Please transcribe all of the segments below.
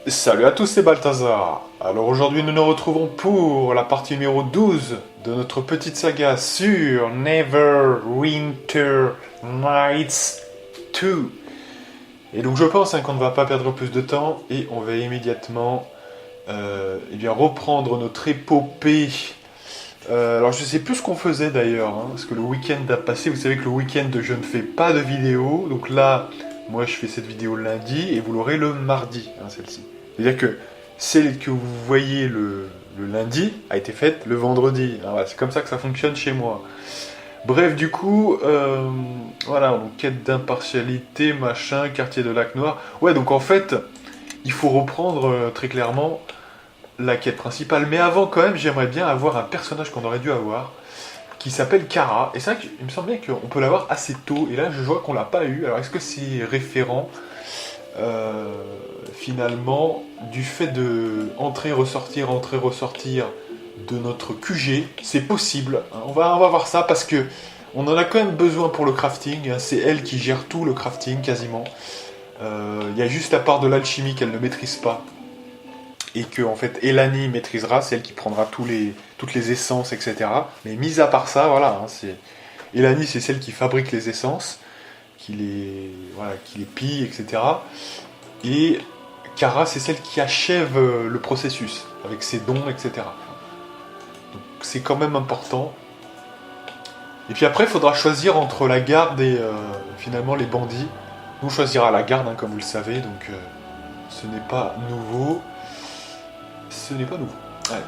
Salut à tous, c'est Balthazar. Alors aujourd'hui nous nous retrouvons pour la partie numéro 12 de notre petite saga sur Neverwinter Nights 2. Et donc je pense qu'on ne va pas perdre plus de temps et on va immédiatement reprendre notre épopée. Alors je sais plus ce qu'on faisait d'ailleurs, parce que le week-end a passé, vous savez que le week-end je ne fais pas de vidéo, donc là moi je fais cette vidéo le lundi et vous l'aurez le mardi, celle-ci. C'est-à-dire que celle que vous voyez le lundi a été faite le vendredi. Voilà, c'est comme ça que ça fonctionne chez moi. Bref, du coup, voilà, donc quête d'impartialité, machin, quartier de Lac Noir. Ouais, donc en fait, il faut reprendre très clairement la quête principale. Mais avant, quand même, j'aimerais bien avoir un personnage qu'on aurait dû avoir, qui s'appelle Kara. Et c'est vrai qu'il me semble bien qu'on peut l'avoir assez tôt. Et là, je vois qu'on l'a pas eu. Alors, est-ce que c'est référent finalement, du fait de entrer, ressortir de notre QG, c'est possible. On va voir ça parce que on en a quand même besoin pour le crafting. C'est elle qui gère tout le crafting quasiment. Il y a juste la part de l'alchimie qu'elle ne maîtrise pas. Et que en fait Elani maîtrisera, c'est elle qui prendra toutes les essences, etc. Mais mis à part ça, voilà, Elani c'est celle qui fabrique les essences, qui les pille, etc. Et Kara, c'est celle qui achève le processus, avec ses dons, etc. Donc c'est quand même important. Et puis après, il faudra choisir entre la garde et finalement les bandits. Nous, on choisira la garde, comme vous le savez, donc ce n'est pas nouveau. Ce n'est pas nouveau. Allez.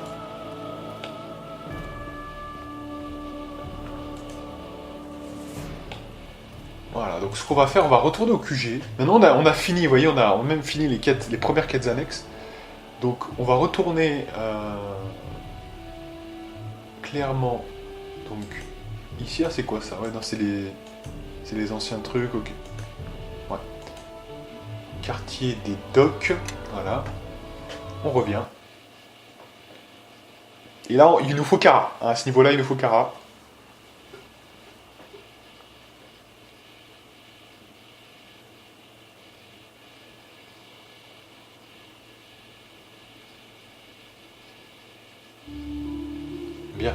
Voilà, donc ce qu'on va faire, on va retourner au QG. Maintenant, on a fini, vous voyez, on a même fini les premières quêtes annexes. Donc, on va retourner clairement. Donc, ici, c'est quoi ça? Ouais, non, c'est les anciens trucs, ok. Ouais. Quartier des docks, voilà. On revient. Et là, il nous faut Kara. À ce niveau-là, il nous faut Kara. Bien.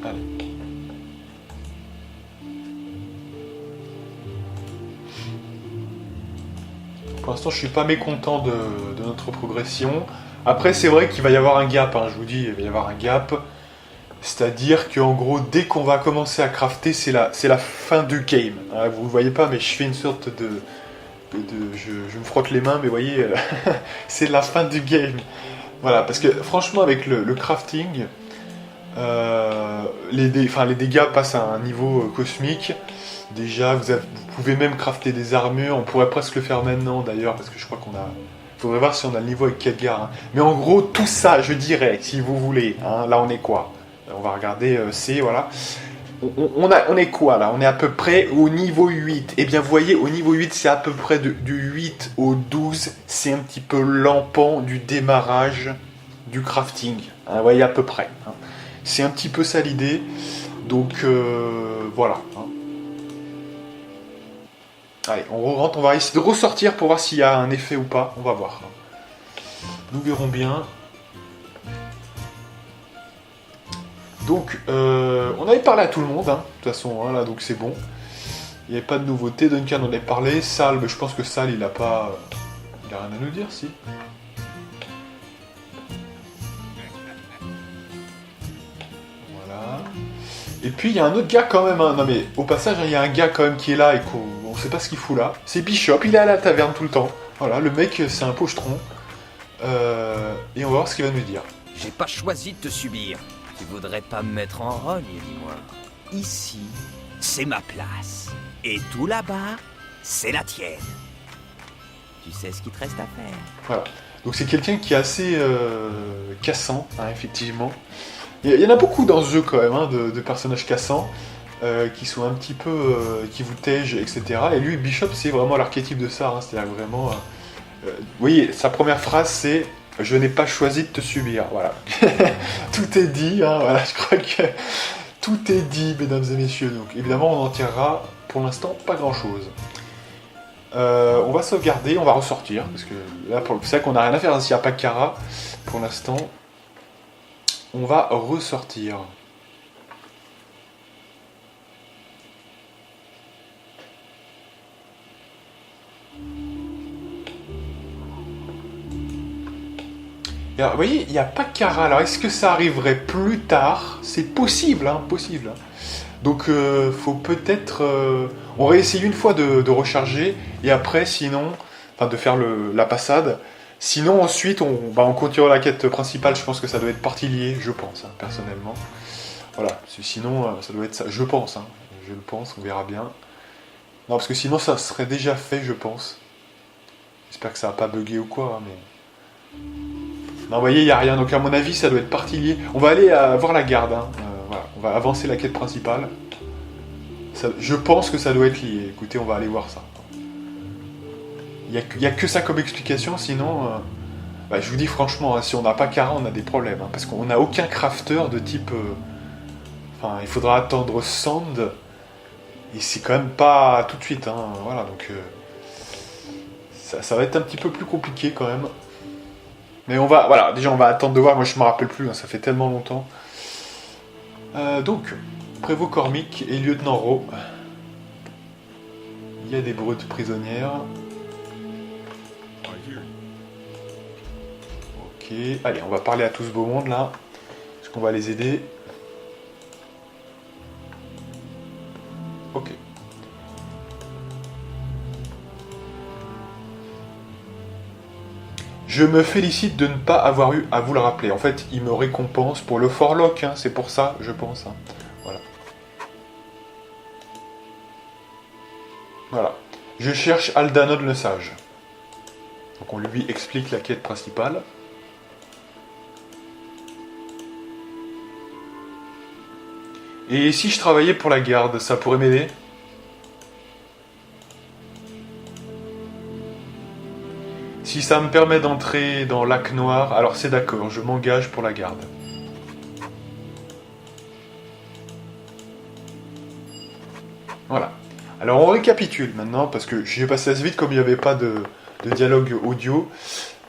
Allez. Pour l'instant, je suis pas mécontent de notre progression. Après, c'est vrai qu'il va y avoir un gap, je vous dis, il va y avoir un gap. C'est-à-dire qu'en gros, dès qu'on va commencer à crafter, c'est la fin du game. Vous ne voyez pas, mais je fais une sorte je me frotte les mains, mais vous voyez, c'est la fin du game. Voilà, parce que franchement, avec le crafting, les dégâts passent à un niveau cosmique. Déjà, vous pouvez même crafter des armures. On pourrait presque le faire maintenant, d'ailleurs, parce que je crois qu'on a... Faudrait voir si on a le niveau avec Khadgar. Mais en gros, tout ça, je dirais, si vous voulez. Là, on est quoi? On va regarder C, voilà. On est quoi là? On est à peu près au niveau 8. Et bien vous voyez, au niveau 8, c'est à peu près du 8 au 12. C'est un petit peu l'empan du démarrage du crafting. Vous voyez à peu près. C'est un petit peu ça l'idée. Donc voilà. Allez, on rentre, on va essayer de ressortir pour voir s'il y a un effet ou pas. On va voir. Nous verrons bien. Donc, on avait parlé à tout le monde, de toute façon, là, donc c'est bon. Il n'y avait pas de nouveauté. Duncan, on avait parlé. Sal, je pense que Sal, il a pas... Il a rien à nous dire, si. Voilà. Et puis, il y a un autre gars, quand même, Non, mais, au passage, il y a un gars, quand même, qui est là et qu'on sait pas ce qu'il fout, là. C'est Bishop, il est à la taverne tout le temps. Voilà, le mec, c'est un pochetron. Et on va voir ce qu'il va nous dire. J'ai pas choisi de te subir. Tu voudrais pas me mettre en rogne, dis-moi. Ici, c'est ma place. Et tout là-bas, c'est la tienne. Tu sais ce qu'il te reste à faire. Voilà. Donc c'est quelqu'un qui est assez cassant, effectivement. Il y en a beaucoup dans ce jeu, quand même, de personnages cassants, qui sont un petit peu... qui vous tègent, etc. Et lui, Bishop, c'est vraiment l'archétype de ça. C'est-à-dire vraiment... vous voyez, sa première phrase, c'est... Je n'ai pas choisi de te subir, voilà. Tout est dit, voilà, je crois que tout est dit, mesdames et messieurs. Donc évidemment, on en tirera pour l'instant, pas grand-chose. On va sauvegarder, on va ressortir, parce que là, c'est vrai qu'on n'a rien à faire, hein, s'il n'y a pas de Kara, pour l'instant. On va ressortir. Alors, vous voyez, il n'y a pas de Kara. Alors, est-ce que ça arriverait plus tard? C'est possible, hein, possible. Donc, faut peut-être... on va essayer une fois de recharger, et après, sinon... Enfin, de faire la passade. Sinon, ensuite, on continue la quête principale. Je pense que ça doit être partie liée, je pense, hein, personnellement. Voilà, sinon, ça doit être ça. Je pense, hein. Je le pense, on verra bien. Non, parce que sinon, ça serait déjà fait, je pense. J'espère que ça va pas bugué ou quoi, hein, mais... Non, vous voyez, il n'y a rien. Donc, à mon avis, ça doit être partie liée. On va aller voir la garde. Hein. Voilà. On va avancer la quête principale. Je pense que ça doit être lié. Écoutez, on va aller voir ça. Il n'y a que ça comme explication. Sinon, je vous dis franchement, hein, si on n'a pas Kara, on a des problèmes. Hein, parce qu'on n'a aucun crafter de type... Enfin, il faudra attendre Sand. Et c'est quand même pas tout de suite. Hein, voilà, donc... ça va être un petit peu plus compliqué quand même. Mais voilà, déjà on va attendre de voir, moi je me rappelle plus, hein, ça fait tellement longtemps. Donc, Prévôt Cormick et Lieutenant Rowe. Il y a des brutes prisonnières. Ok, allez, on va parler à tout ce beau monde là. Est-ce qu'on va les aider? Ok. Je me félicite de ne pas avoir eu à vous le rappeler. En fait, il me récompense pour le Forlock, hein, c'est pour ça, je pense. Hein. Voilà. Voilà. Je cherche Aldanod le Sage. Donc on lui explique la quête principale. Et si je travaillais pour la garde, ça pourrait m'aider ? Si ça me permet d'entrer dans Lac Noir, alors c'est d'accord, je m'engage pour la garde. Voilà. Alors on récapitule maintenant, parce que j'ai passé assez vite comme il n'y avait pas de dialogue audio.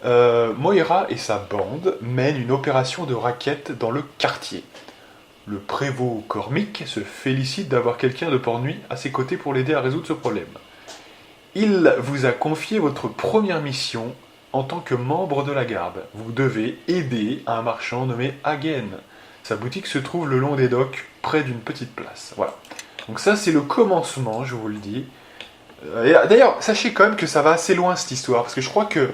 Moira et sa bande mènent une opération de raquette dans le quartier. Le prévôt Cormick se félicite d'avoir quelqu'un de Port-Nuit à ses côtés pour l'aider à résoudre ce problème. Il vous a confié votre première mission en tant que membre de la garde. Vous devez aider un marchand nommé Hagen. Sa boutique se trouve le long des docks, près d'une petite place. Voilà. Donc ça, c'est le commencement, je vous le dis. D'ailleurs, sachez quand même que ça va assez loin, cette histoire, parce que je crois que...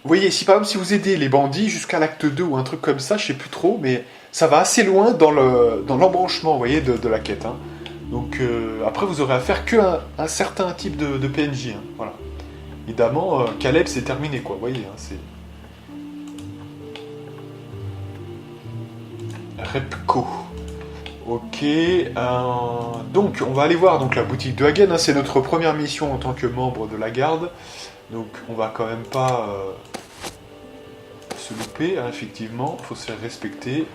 Vous voyez, si par exemple, si vous aidez les bandits jusqu'à l'acte 2 ou un truc comme ça, je sais plus trop, mais ça va assez loin dans l'embranchement, vous voyez, de la quête, hein. Donc après vous aurez affaire qu'à un certain type de PNJ, hein, voilà. Évidemment, Caleb c'est terminé quoi, vous voyez, hein, c'est... Repco. Ok, donc on va aller voir donc, la boutique de Hagen, hein, c'est notre première mission en tant que membre de la garde. Donc on va quand même pas se louper, hein, effectivement, il faut se faire respecter.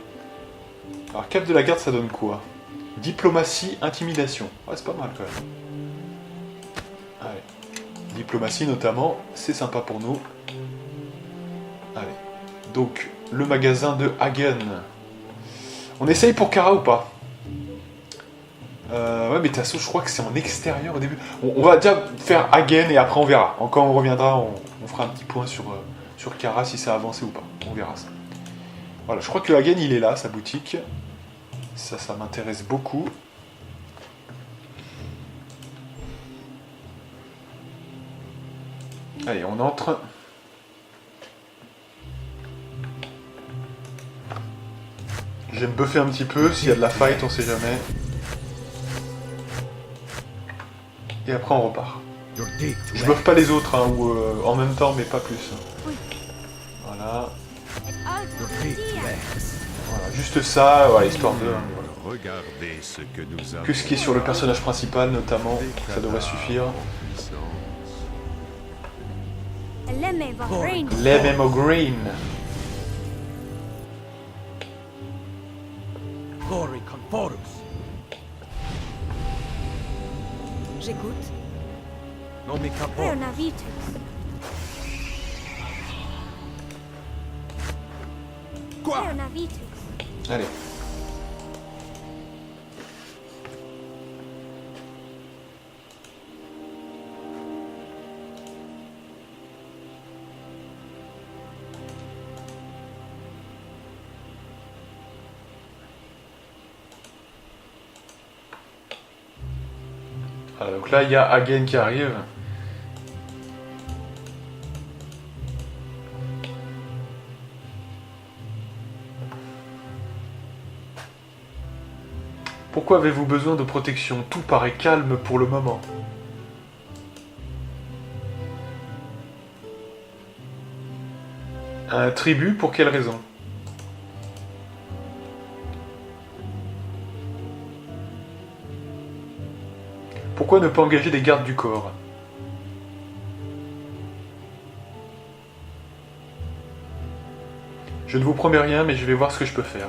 Alors cap de la garde ça donne quoi ? Diplomatie, intimidation. Ouais, c'est pas mal quand même. Allez. Diplomatie notamment, c'est sympa pour nous. Allez. Donc, le magasin de Hagen. On essaye pour Kara ou pas ? Ouais, mais de toute façon, je crois que c'est en extérieur au début. On va déjà faire Hagen et après on verra. Quand on reviendra, on fera un petit point sur Kara si ça a avancé ou pas. On verra ça. Voilà, je crois que Hagen il est là, sa boutique. Ça m'intéresse beaucoup. Allez, on entre. Je vais me buffer un petit peu, s'il y a de la fight, on sait jamais. Et après on repart. Je buffe pas les autres, hein, ou en même temps, mais pas plus. Voilà. Voilà, juste ça, voilà, histoire de... Voilà. Que ce qui est sur le personnage principal, notamment, ça devrait suffire. Lememogreen. J'écoute. Non mais capo. Una Vitrix. Quoi? Una Vitrix. Allez. Donc là, il y a Hagen qui arrive. Pourquoi avez-vous besoin de protection? Tout paraît calme pour le moment. Un tribut, pour quelle raison? Pourquoi ne pas engager des gardes du corps? Je ne vous promets rien, mais je vais voir ce que je peux faire.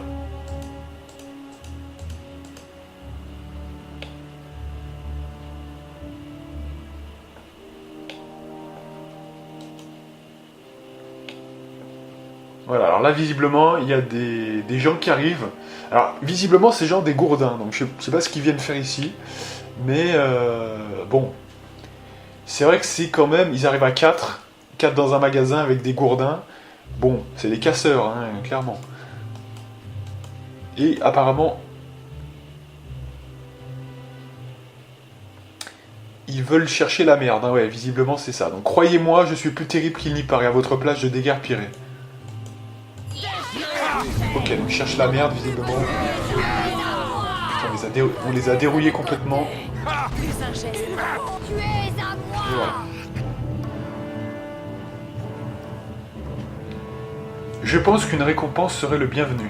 Voilà, alors là, visiblement, il y a des gens qui arrivent. Alors, visiblement, ces gens, des gourdins, donc je ne sais pas ce qu'ils viennent faire ici. Mais, bon, c'est vrai que c'est quand même, ils arrivent à 4 dans un magasin avec des gourdins. Bon, c'est des casseurs, hein, clairement. Et apparemment, ils veulent chercher la merde, hein, ouais, visiblement c'est ça. Donc croyez-moi, je suis plus terrible qu'il n'y paraît, à votre place je déguerpirai. Ok, donc ils cherchent la merde, visiblement. Putain, on les a dérouillés complètement. Plus un geste. Et voilà. Je pense qu'une récompense serait le bienvenu.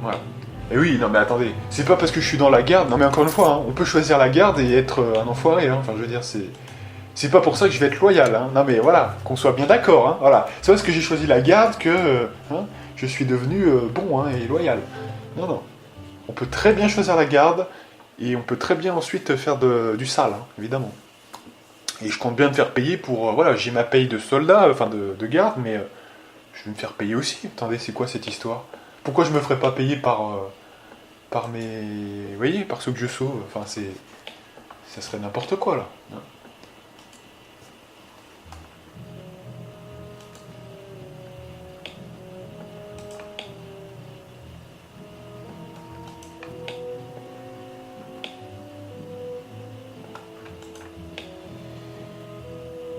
Voilà. Et oui, non mais attendez, c'est pas parce que je suis dans la garde, non mais encore une fois, hein, on peut choisir la garde et être un enfoiré, hein. Enfin je veux dire, c'est pas pour ça que je vais être loyal, hein. Non mais voilà, qu'on soit bien d'accord, hein. Voilà. C'est parce que j'ai choisi la garde que hein, je suis devenu bon, hein, et loyal. Non, non. On peut très bien choisir la garde, et on peut très bien ensuite faire du sale, hein, évidemment. Et je compte bien me faire payer pour... voilà, j'ai ma paye de soldat, enfin de garde, mais je vais me faire payer aussi. Attendez, c'est quoi cette histoire? Pourquoi je me ferais pas payer par mes... Vous voyez, par ceux que je sauve? Enfin, ça serait n'importe quoi, là.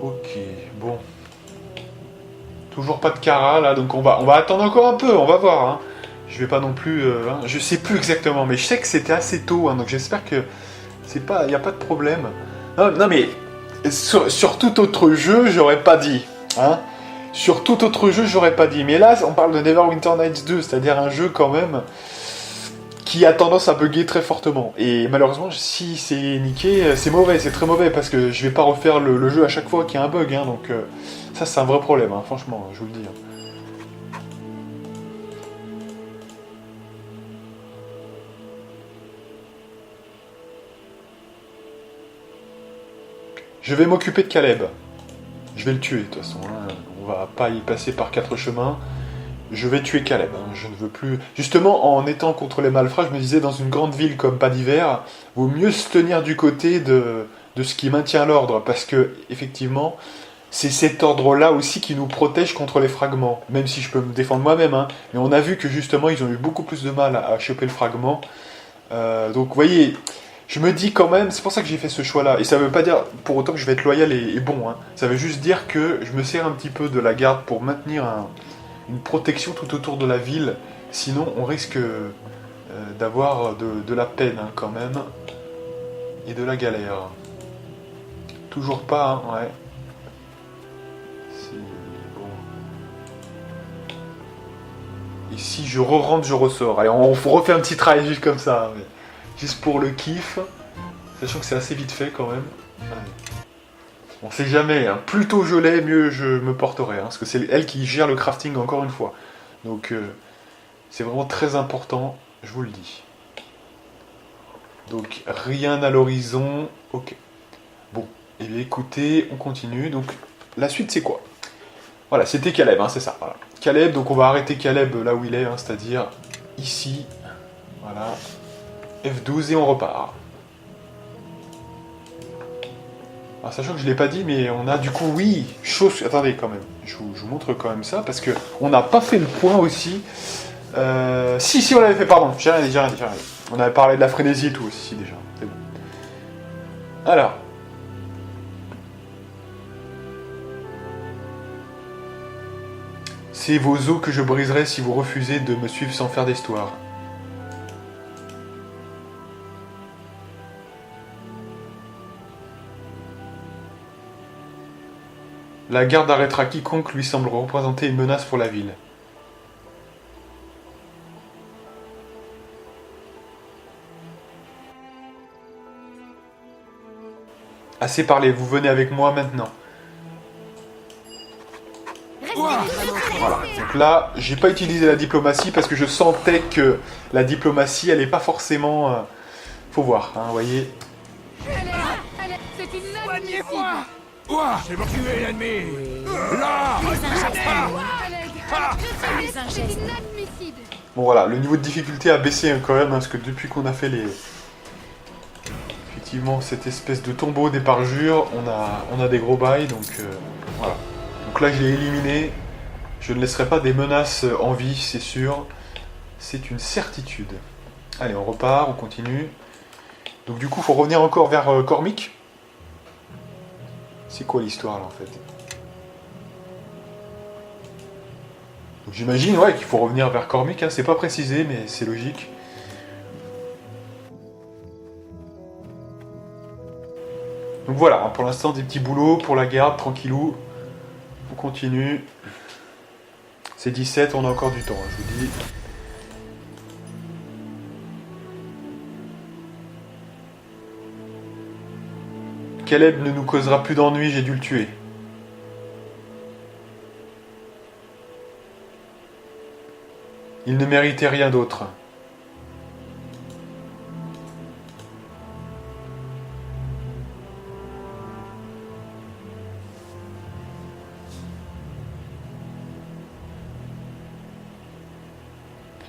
Ok, bon. Toujours pas de Kara là, donc on va attendre encore un peu, on va voir. Hein. Je vais pas non plus, hein, je sais plus exactement, mais je sais que c'était assez tôt, hein, donc j'espère que c'est pas, y a pas de problème. Non, non mais sur tout autre jeu, j'aurais pas dit, hein. Sur tout autre jeu, j'aurais pas dit. Mais là, on parle de Neverwinter Nights 2, c'est-à-dire un jeu quand même qui a tendance à bugger très fortement. Et malheureusement, si c'est niqué, c'est mauvais, c'est très mauvais, parce que je vais pas refaire le jeu à chaque fois qu'il y a un bug, hein, donc ça c'est un vrai problème, hein, franchement, je vous le dis. Hein. Je vais m'occuper de Caleb. Je vais le tuer, de toute façon, hein. On va pas y passer par 4 chemins. Je vais tuer Caleb, hein. Je ne veux plus... Justement, en étant contre les malfrats, je me disais, dans une grande ville comme Pas d'hiver, vaut mieux se tenir du côté de ce qui maintient l'ordre, parce que, effectivement, c'est cet ordre-là aussi qui nous protège contre les fragments, même si je peux me défendre moi-même, hein. Mais on a vu que, justement, ils ont eu beaucoup plus de mal à choper le fragment. Donc, vous voyez, je me dis quand même, c'est pour ça que j'ai fait ce choix-là, et ça ne veut pas dire pour autant que je vais être loyal et bon, hein. Ça veut juste dire que je me sers un petit peu de la garde pour maintenir une protection tout autour de la ville, sinon on risque d'avoir de la peine, hein, quand même, et de la galère. Toujours pas, hein, ouais. C'est bon. Et si je re-rentre, je ressors. Allez, on refait un petit travail juste comme ça, mais juste pour le kiff, sachant que c'est assez vite fait quand même. Allez. On sait jamais, hein. Plus tôt je l'ai, mieux je me porterai, hein, parce que c'est elle qui gère le crafting encore une fois. Donc c'est vraiment très important, je vous le dis. Donc rien à l'horizon. Ok. Bon, et bien écoutez, on continue. Donc la suite c'est quoi? Voilà, c'était Caleb, hein, c'est ça. Voilà. Caleb, donc on va arrêter Caleb là où il est, hein, c'est-à-dire ici. Voilà. F12 et on repart. Alors, sachant que je ne l'ai pas dit, mais on a du coup, oui, chose... Attendez quand même, je vous montre quand même ça, parce que on n'a pas fait le point aussi. Si, on l'avait fait, pardon, j'ai rien dit. On avait parlé de la frénésie et tout aussi, déjà, c'est bon. Alors... C'est vos os que je briserai si vous refusez de me suivre sans faire d'histoire. La garde arrêtera quiconque lui semble représenter une menace pour la ville. Assez parlé, vous venez avec moi maintenant. Voilà, donc là, j'ai pas utilisé la diplomatie parce que je sentais que la diplomatie, elle est pas forcément... faut voir, hein, vous voyez. C'est inadmissible. Ouah, j'ai tué l'ennemi. Là. C'est inadmissible. Bon voilà, le niveau de difficulté a baissé quand même, hein, parce que depuis qu'on a fait les... Effectivement, cette espèce de tombeau des parjures, on a des gros bails, donc voilà. Donc là, je l'ai éliminé. Je ne laisserai pas des menaces en vie, c'est sûr. C'est une certitude. Allez, on repart, on continue. Donc du coup, il faut revenir encore vers Cormic. C'est quoi l'histoire là en fait? Donc j'imagine ouais, qu'il faut revenir vers Cormic, hein. C'est pas précisé, mais c'est logique. Donc voilà, hein, pour l'instant des petits boulots pour la garde, tranquillou. On continue. C'est 17, on a encore du temps, hein, je vous dis. Caleb ne nous causera plus d'ennuis, j'ai dû le tuer. Il ne méritait rien d'autre.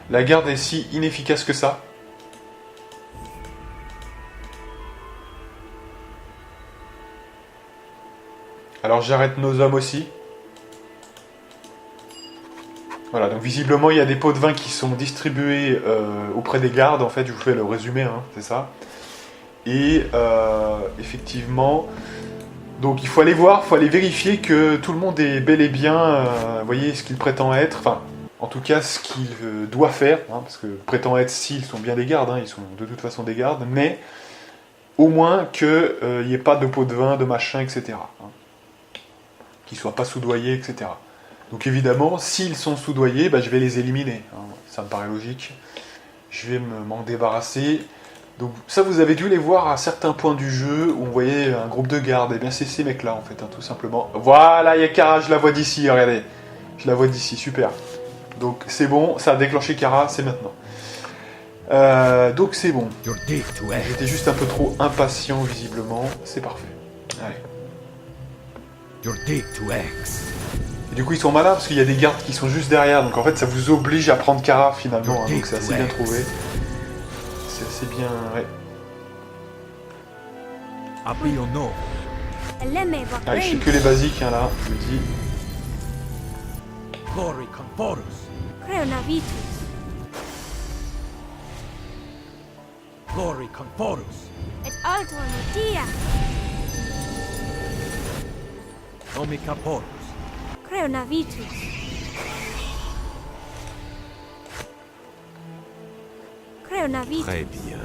La garde est si inefficace que ça. Alors j'arrête nos hommes aussi. Voilà, donc visiblement il y a des pots de vin qui sont distribués auprès des gardes, en fait, je vous fais le résumé, hein, c'est ça. Et effectivement, donc il faut aller voir, il faut aller vérifier que tout le monde est bel et bien, vous voyez, ce qu'il prétend être, enfin, en tout cas ce qu'il doit faire, hein, parce que prétend être, s'ils sont bien des gardes, hein, ils sont de toute façon des gardes, mais au moins qu'il n'y ait pas de pots de vin, de machin, etc. Hein. Qu'ils ne soient pas soudoyés, etc. Donc évidemment, s'ils sont soudoyés, bah, je vais les éliminer. Hein. Ça me paraît logique. Je vais m'en débarrasser. Donc ça, vous avez dû les voir à certains points du jeu où on voyait un groupe de gardes. Et bien c'est ces mecs-là, en fait, hein, tout simplement. Voilà, il y a Kara, je la vois d'ici, regardez. Je la vois d'ici, super. Donc c'est bon, ça a déclenché Kara, c'est maintenant. Donc c'est bon. J'étais juste un peu trop impatient, visiblement. C'est parfait. Allez. Et du coup ils sont malins parce qu'il y a des gardes qui sont juste derrière, donc en fait ça vous oblige à prendre Kara finalement, hein, donc c'est assez bien trouvé. C'est assez bien... ouais. Allez, je fais que les basiques hein, là, je vous dis. Très bien.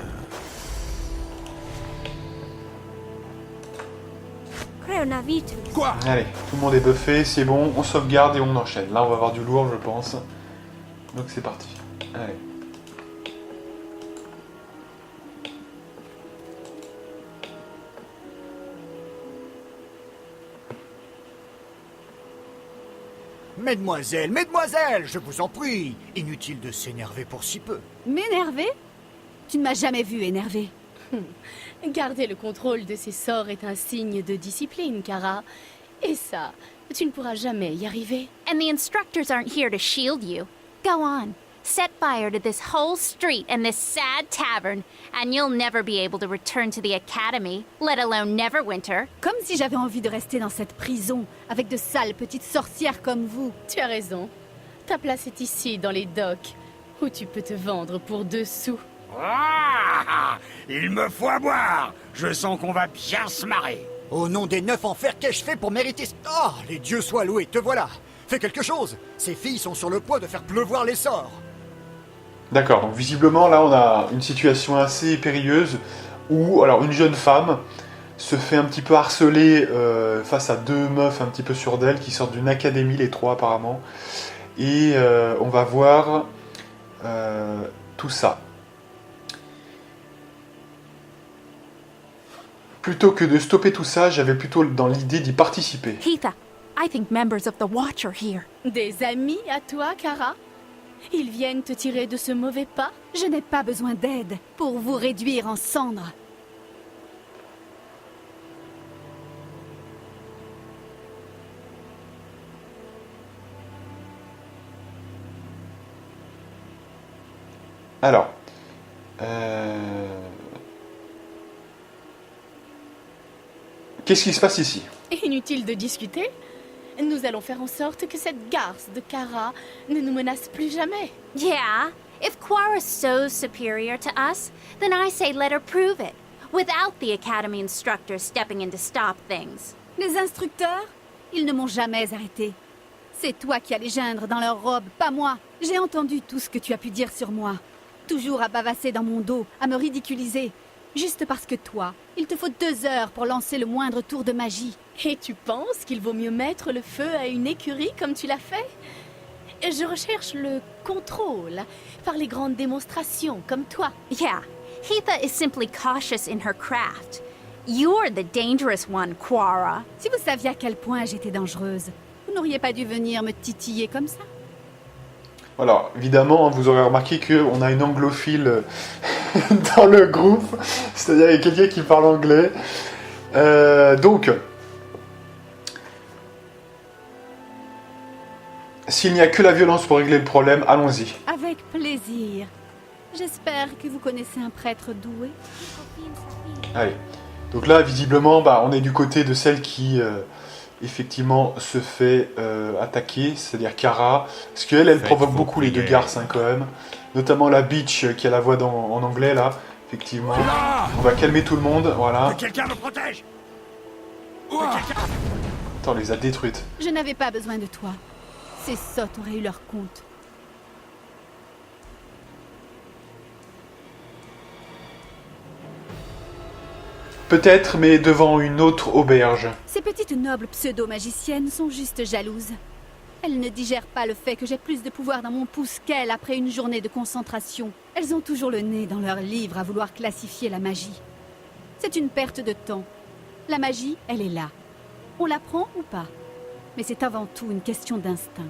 Quoi? Allez, tout le monde est buffé, c'est bon, on sauvegarde et on enchaîne. Là on va avoir du lourd je pense. Donc c'est parti. Allez. Mesdemoiselles, mesdemoiselles, je vous en prie. Inutile de s'énerver pour si peu. M'énerver? Tu ne m'as jamais vu énervé. Garder le contrôle de ces sorts est un signe de discipline, Kara. Et ça, tu ne pourras jamais y arriver. And the instructors aren't here to shield you. Go on. Set fire to this whole street and this sad tavern, and you'll never be able to return to the academy, let alone Neverwinter. Comme si j'avais envie de rester dans cette prison, avec de sales petites sorcières comme vous. Tu as raison. Ta place est ici, dans les docks, où tu peux te vendre pour 2 sous. Ah, il me faut à boire. Je sens qu'on va bien se marrer. Au nom des 9 enfers, qu'ai-je fait pour mériter... Oh, les dieux soient loués, te voilà. Fais quelque chose. Ces filles sont sur le point de faire pleuvoir les sorts. D'accord, donc visiblement là on a une situation assez périlleuse où alors une jeune femme se fait un petit peu harceler face à 2 meufs un petit peu sûres d'elle qui sortent d'une académie, les 3 apparemment, et on va voir tout ça. Plutôt que de stopper tout ça, j'avais plutôt dans l'idée d'y participer. Heatha, I think members of the Watch are here. Des amis à toi, Kara? Ils viennent te tirer de ce mauvais pas? Je n'ai pas besoin d'aide pour vous réduire en cendres. Alors, qu'est-ce qui se passe ici? Inutile de discuter. Nous allons faire en sorte que cette garce de Kara ne nous menace plus jamais. Yeah, if Quara's so superior to us, then I say let her prove it, without the Academy instructors stepping in to stop things. Les instructeurs, ils ne m'ont jamais arrêté. C'est toi qui as les geindre dans leurs robes, pas moi. J'ai entendu tout ce que tu as pu dire sur moi. Toujours à bavasser dans mon dos, à me ridiculiser. Juste parce que toi, il te faut 2 heures pour lancer le moindre tour de magie. Et tu penses qu'il vaut mieux mettre le feu à une écurie comme tu l'as fait? Je recherche le contrôle par les grandes démonstrations comme toi. Yeah, Heatha is simply cautious in her craft. You're the dangerous one, Quara. Si vous saviez à quel point j'étais dangereuse, vous n'auriez pas dû venir me titiller comme ça. Voilà, évidemment, vous aurez remarqué qu'on a une anglophile dans le groupe, c'est-à-dire il y a quelqu'un qui parle anglais. Donc, s'il n'y a que la violence pour régler le problème, allons-y. Avec plaisir. J'espère que vous connaissez un prêtre doué. Allez. Donc là, visiblement, on est du côté de celle qui, effectivement, se fait attaquer, c'est-à-dire Kara. Parce qu'elle, elle provoque beaucoup les 2 garces, quand même. Notamment la bitch qui a la voix en anglais, là. Effectivement. On va calmer tout le monde, voilà. Que quelqu'un me protège. Attends, on les a détruites. Je n'avais pas besoin de toi. Ces sottes auraient eu leur compte. Peut-être, mais devant une autre auberge. Ces petites nobles pseudo-magiciennes sont juste jalouses. Elles ne digèrent pas le fait que j'ai plus de pouvoir dans mon pouce qu'elles après une journée de concentration. Elles ont toujours le nez dans leurs livres à vouloir classifier la magie. C'est une perte de temps. La magie, elle est là. On la prend ou pas? Mais c'est avant tout une question d'instinct.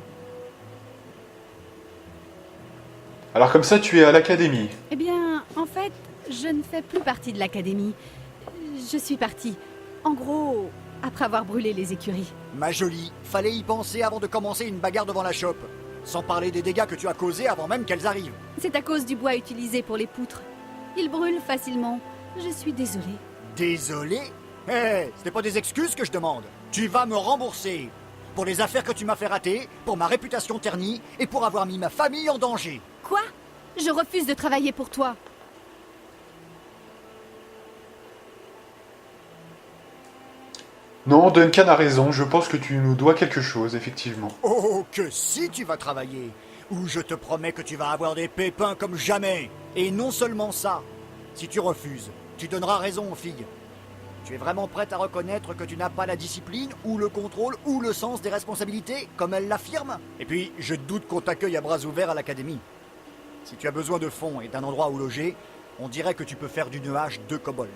Alors comme ça, tu es à l'académie. Eh bien, en fait, je ne fais plus partie de l'académie. Je suis partie. En gros, après avoir brûlé les écuries. Ma jolie, fallait y penser avant de commencer une bagarre devant la chope. Sans parler des dégâts que tu as causés avant même qu'elles arrivent. C'est à cause du bois utilisé pour les poutres. Il brûle facilement. Je suis désolée. Désolé? Hé, ce n'est pas des excuses que je demande. Tu vas me rembourser. Pour les affaires que tu m'as fait rater, pour ma réputation ternie et pour avoir mis ma famille en danger. Quoi? Je refuse de travailler pour toi. Non, Duncan a raison, je pense que tu nous dois quelque chose, effectivement. Oh, que si tu vas travailler. Ou je te promets que tu vas avoir des pépins comme jamais. Et non seulement ça. Si tu refuses, tu donneras raison aux filles. Tu es vraiment prête à reconnaître que tu n'as pas la discipline, ou le contrôle, ou le sens des responsabilités, comme elle l'affirme? Et puis, je doute qu'on t'accueille à bras ouverts à l'académie. Si tu as besoin de fonds et d'un endroit où loger, on dirait que tu peux faire d'une hache 2 kobolds.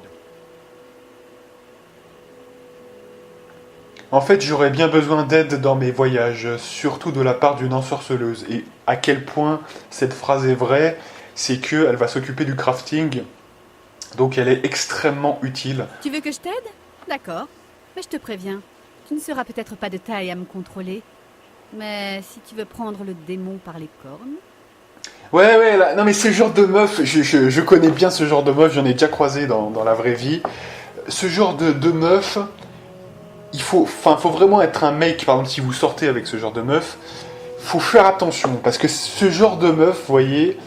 En fait, j'aurais bien besoin d'aide dans mes voyages, surtout de la part d'une ensorceleuse. Et à quel point cette phrase est vraie, c'est qu'elle va s'occuper du crafting Donc elle est extrêmement utile. Tu veux que je t'aide? D'accord. Mais je te préviens, tu ne seras peut-être pas de taille à me contrôler. Mais si tu veux prendre le démon par les cornes... Ouais, là, non mais ce genre de meuf, je connais bien ce genre de meuf, j'en ai déjà croisé dans la vraie vie. Ce genre de meuf, faut vraiment être un mec, par exemple si vous sortez avec ce genre de meuf, faut faire attention, parce que ce genre de meuf, vous voyez,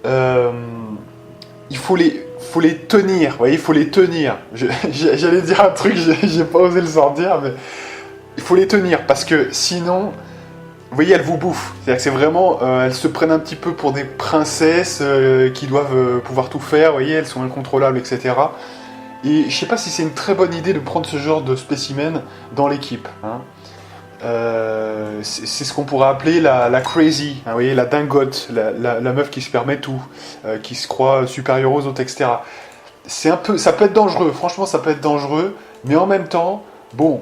il faut les tenir, vous voyez, il faut les tenir. J'allais dire un truc, j'ai pas osé le sortir, mais il faut les tenir, parce que sinon, vous voyez, elles vous bouffent. C'est-à-dire que c'est vraiment, elles se prennent un petit peu pour des princesses qui doivent pouvoir tout faire, vous voyez, elles sont incontrôlables, etc. Et je sais pas si c'est une très bonne idée de prendre ce genre de spécimen dans l'équipe, hein. C'est ce qu'on pourrait appeler la crazy, hein, vous voyez, la dingote, la meuf qui se permet tout, qui se croit supérieure aux autres, etc. Ça peut être dangereux, franchement ça peut être dangereux, mais en même temps, bon,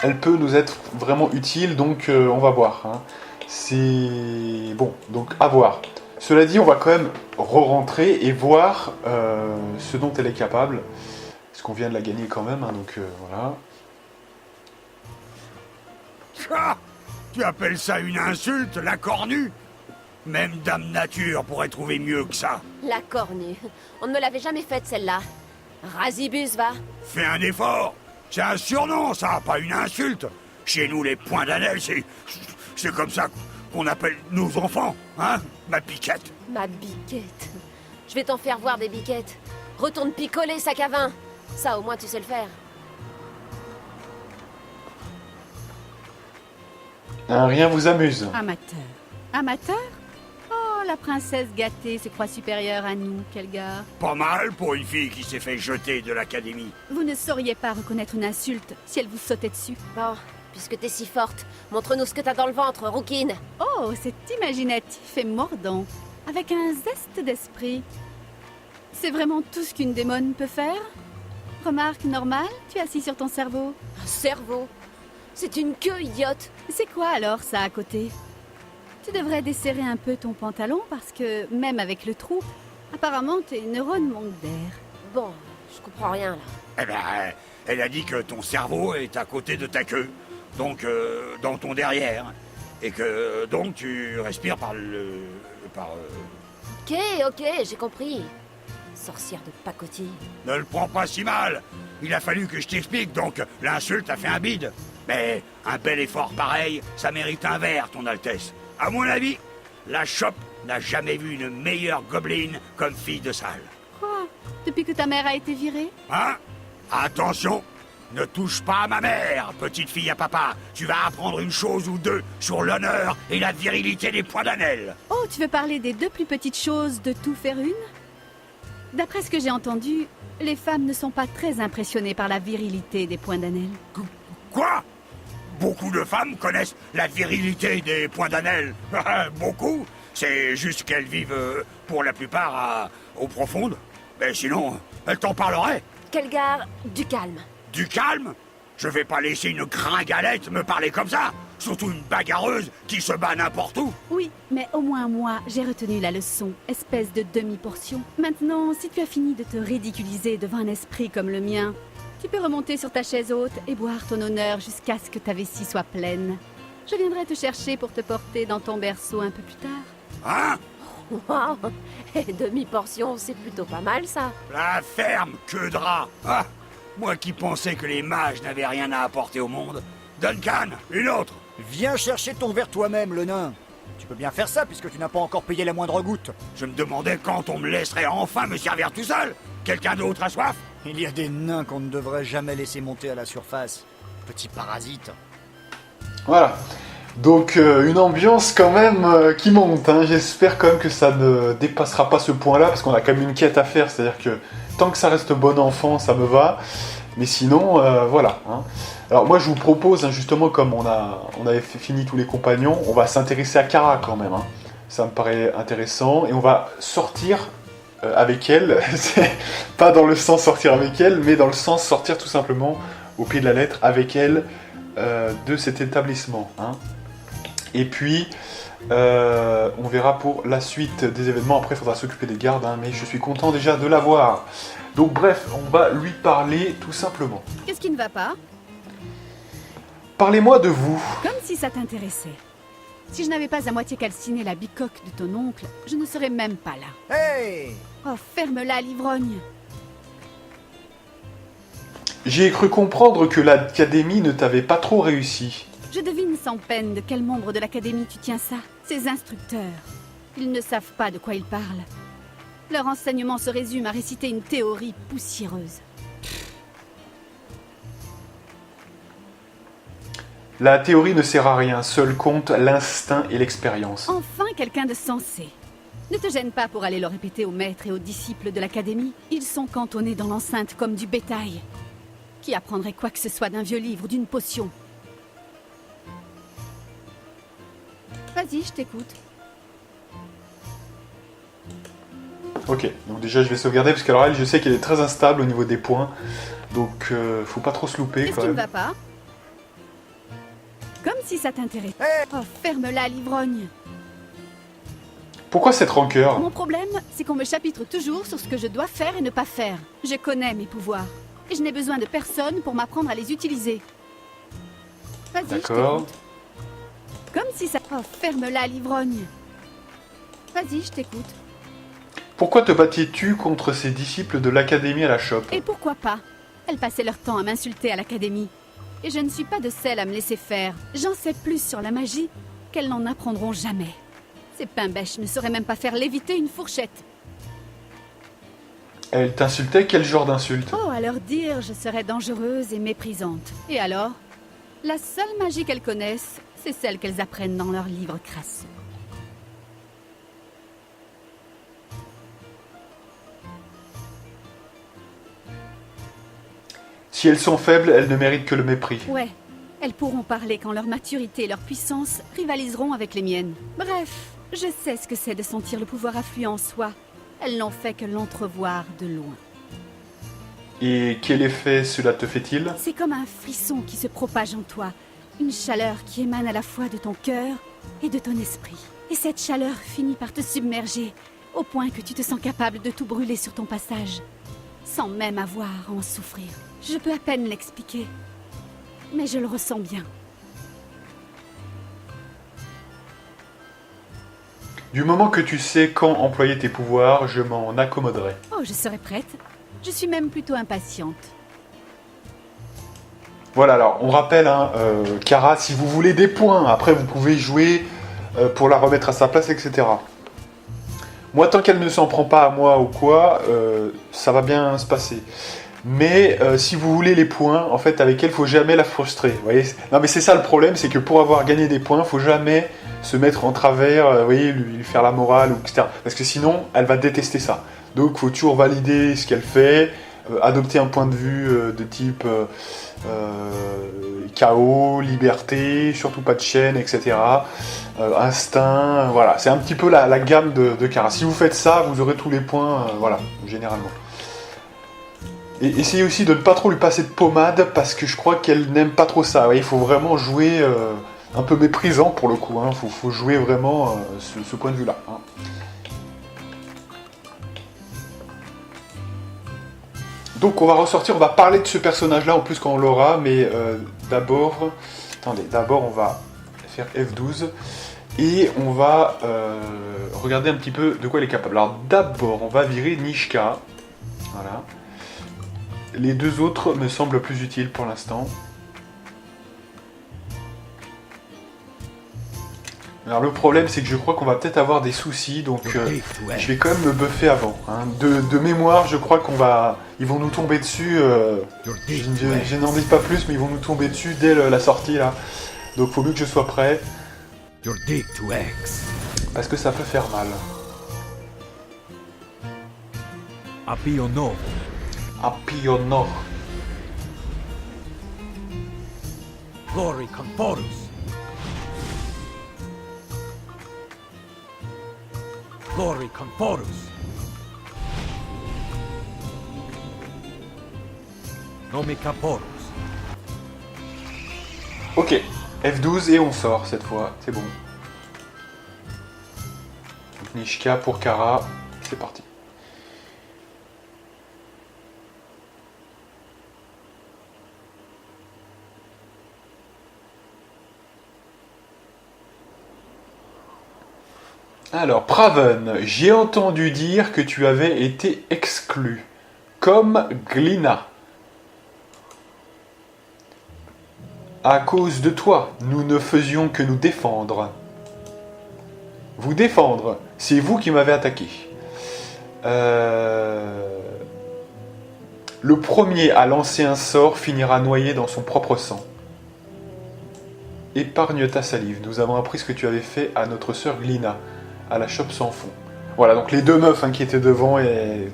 elle peut nous être vraiment utile, donc on va voir, hein. C'est bon, donc à voir. Cela dit, on va quand même re-rentrer et voir ce dont elle est capable, parce qu'on vient de la gagner quand même, hein, donc voilà. Ah, tu appelles ça une insulte, la cornue? Même Dame Nature pourrait trouver mieux que ça. La cornue. On ne me l'avait jamais faite, celle-là. Razibus, va. Fais un effort. C'est un surnom, ça, pas une insulte. Chez nous, les points d'annelle, c'est comme ça qu'on appelle nos enfants, hein, ma piquette. Ma biquette. Je vais t'en faire voir des biquettes. Retourne picoler, sac à vin. Ça, au moins, tu sais le faire. Rien vous amuse. Amateur. Amateur? Oh, la princesse gâtée se croit supérieure à nous, quel gars. Pas mal pour une fille qui s'est fait jeter de l'académie. Vous ne sauriez pas reconnaître une insulte si elle vous sautait dessus. Bon, puisque t'es si forte, montre-nous ce que t'as dans le ventre, rouquine. Oh, c'est imaginatif et mordant, avec un zeste d'esprit. C'est vraiment tout ce qu'une démone peut faire? Remarque normale, tu es assis sur ton cerveau. Un cerveau. C'est une queue, idiote. C'est quoi alors ça à côté? Tu devrais desserrer un peu ton pantalon parce que, même avec le trou, apparemment tes neurones manquent d'air. Bon, je comprends rien là. Eh ben, elle a dit que ton cerveau est à côté de ta queue, donc dans ton derrière, et que donc tu respires par Ok, j'ai compris. Sorcière de pacotille. Ne le prends pas si mal. Il a fallu que je t'explique, donc l'insulte a fait un bide. Mais un bel effort pareil, ça mérite un verre, ton Altesse. À mon avis, la chope n'a jamais vu une meilleure gobeline comme fille de salle. Quoi? Depuis que ta mère a été virée? Hein? Attention, ne touche pas à ma mère, petite fille à papa. Tu vas apprendre une chose ou deux sur l'honneur et la virilité des points d'annelle. Oh, tu veux parler des deux plus petites choses de tout faire une? D'après ce que j'ai entendu, les femmes ne sont pas très impressionnées par la virilité des points d'annelle. Quoi? Beaucoup de femmes connaissent la virilité des points d'annelle. Beaucoup. C'est juste qu'elles vivent, pour la plupart, au profonde. Mais sinon, elles t'en parleraient. Kelgar, du calme. Du calme? Je vais pas laisser une gringalette me parler comme ça. Surtout une bagarreuse qui se bat n'importe où. Oui, mais au moins moi, j'ai retenu la leçon, espèce de demi-portion. Maintenant, si tu as fini de te ridiculiser devant un esprit comme le mien, tu peux remonter sur ta chaise haute et boire ton honneur jusqu'à ce que ta vessie soit pleine. Je viendrai te chercher pour te porter dans ton berceau un peu plus tard. Hein? Waouh. Et demi-portion, c'est plutôt pas mal, ça. La ferme, que de rat. Ah, moi qui pensais que les mages n'avaient rien à apporter au monde. Duncan, une autre. Viens chercher ton verre toi-même, le nain. Tu peux bien faire ça puisque tu n'as pas encore payé la moindre goutte. Je me demandais quand on me laisserait enfin me servir tout seul. Quelqu'un d'autre a soif? Il y a des nains qu'on ne devrait jamais laisser monter à la surface. Petit parasite. Voilà. Donc une ambiance quand même qui monte, hein. J'espère quand même que ça ne dépassera pas ce point-là, parce qu'on a quand même une quête à faire, c'est-à-dire que tant que ça reste bon enfant, ça me va. Mais sinon, voilà, hein. Alors moi je vous propose, hein, justement, comme on avait fini tous les compagnons, on va s'intéresser à Kara quand même, hein. Ça me paraît intéressant, et on va sortir avec elle, pas dans le sens sortir avec elle, mais dans le sens sortir tout simplement, au pied de la lettre, avec elle, de cet établissement, hein. Et puis, on verra pour la suite des événements. Après, il faudra s'occuper des gardes, hein, mais je suis content déjà de l'avoir. Donc bref, on va lui parler tout simplement. Qu'est-ce qui ne va pas? Parlez-moi de vous. Comme si ça t'intéressait. Si je n'avais pas à moitié calciné la bicoque de ton oncle, je ne serais même pas là. Hey! Oh, ferme-la, l'ivrogne. J'ai cru comprendre que l'académie ne t'avait pas trop réussi. Je devine sans peine de quel membre de l'académie tu tiens ça. Ces instructeurs. Ils ne savent pas de quoi ils parlent. Leur enseignement se résume à réciter une théorie poussiéreuse. La théorie ne sert à rien, seul compte l'instinct et l'expérience. Enfin, quelqu'un de sensé. Ne te gêne pas pour aller le répéter aux maîtres et aux disciples de l'académie. Ils sont cantonnés dans l'enceinte comme du bétail. Qui apprendrait quoi que ce soit d'un vieux livre ou d'une potion? Vas-y, je t'écoute. Ok, donc déjà je vais sauvegarder parce qu'alors elle, je sais qu'elle est très instable au niveau des points. Donc faut pas trop se louper Qu'est-ce quand qui ne même. va pas? Comme si ça t'intéressait. Oh, ferme-la, l'ivrogne. Pourquoi cette rancœur? Mon problème, c'est qu'on me chapitre toujours sur ce que je dois faire et ne pas faire. Je connais mes pouvoirs. Et je n'ai besoin de personne pour m'apprendre à les utiliser. Vas-y, je D'accord. t'écoute. Comme si ça... Oh, ferme-la, l'ivrogne. Vas-y, je t'écoute. Pourquoi te battais-tu contre ces disciples de l'académie à la chope? Et pourquoi pas? Elles passaient leur temps à m'insulter à l'académie. Et je ne suis pas de celle à me laisser faire. J'en sais plus sur la magie qu'elles n'en apprendront jamais. Ces pains-bêches ne sauraient même pas faire léviter une fourchette. Elle t'insultait? Quel genre d'insulte? Oh, à leur dire, je serais dangereuse et méprisante. Et alors? La seule magie qu'elles connaissent, c'est celle qu'elles apprennent dans leurs livres crasseux. Si elles sont faibles, elles ne méritent que le mépris. Ouais, elles pourront parler quand leur maturité et leur puissance rivaliseront avec les miennes. Bref, je sais ce que c'est de sentir le pouvoir affluer en soi. Elles n'ont fait que l'entrevoir de loin. Et quel effet cela te fait-il? C'est comme un frisson qui se propage en toi. Une chaleur qui émane à la fois de ton cœur et de ton esprit. Et cette chaleur finit par te submerger, au point que tu te sens capable de tout brûler sur ton passage, sans même avoir à en souffrir. Je peux à peine l'expliquer, mais je le ressens bien. Du moment que tu sais quand employer tes pouvoirs, je m'en accommoderai. Oh, je serai prête. Je suis même plutôt impatiente. Voilà, alors on rappelle, hein, Kara, si vous voulez des points, après vous pouvez jouer pour la remettre à sa place, etc. Moi, tant qu'elle ne s'en prend pas à moi ou quoi, ça va bien se passer. Mais si vous voulez les points, en fait, avec elle, faut jamais la frustrer. Vous voyez, non, mais c'est ça le problème, c'est que pour avoir gagné des points, faut jamais se mettre en travers, vous voyez, lui faire la morale, ou etc. Parce que sinon, elle va détester ça. Donc, faut toujours valider ce qu'elle fait, adopter un point de vue de type chaos, liberté, surtout pas de chaîne, etc. Instinct, voilà. C'est un petit peu la gamme de Kara. Si vous faites ça, vous aurez tous les points, voilà, généralement. Et essayez aussi de ne pas trop lui passer de pommade, parce que je crois qu'elle n'aime pas trop ça. Il faut vraiment jouer un peu méprisant pour le coup. Il faut jouer vraiment ce point de vue-là. Hein. Donc on va ressortir, on va parler de ce personnage-là en plus quand on l'aura, mais d'abord... Attendez, d'abord on va faire F12, et on va regarder un petit peu de quoi elle est capable. Alors d'abord, on va virer Nishka. Voilà. Les deux autres me semblent plus utiles pour l'instant. Alors le problème, c'est que je crois qu'on va peut-être avoir des soucis, donc je vais quand même me buffer avant. Hein. De mémoire, je crois ils vont nous tomber dessus. Je n'en dis pas plus, mais ils vont nous tomber dessus dès la sortie là. Donc faut mieux que je sois prêt. Parce que ça peut faire mal. Apiono. Apiono. Glory Conforus. Glory Conforus. Ok, F12 et on sort cette fois, c'est bon. Donc, Nishka pour Kara, c'est parti. Alors, Praven, j'ai entendu dire que tu avais été exclu, comme Glina. À cause de toi, nous ne faisions que nous défendre. Vous défendre, c'est vous qui m'avez attaqué. Le premier à lancer un sort finira noyé dans son propre sang. Épargne ta salive, nous avons appris ce que tu avais fait à notre sœur Glina, à la chope sans fond. Voilà, donc les deux meufs qui étaient devant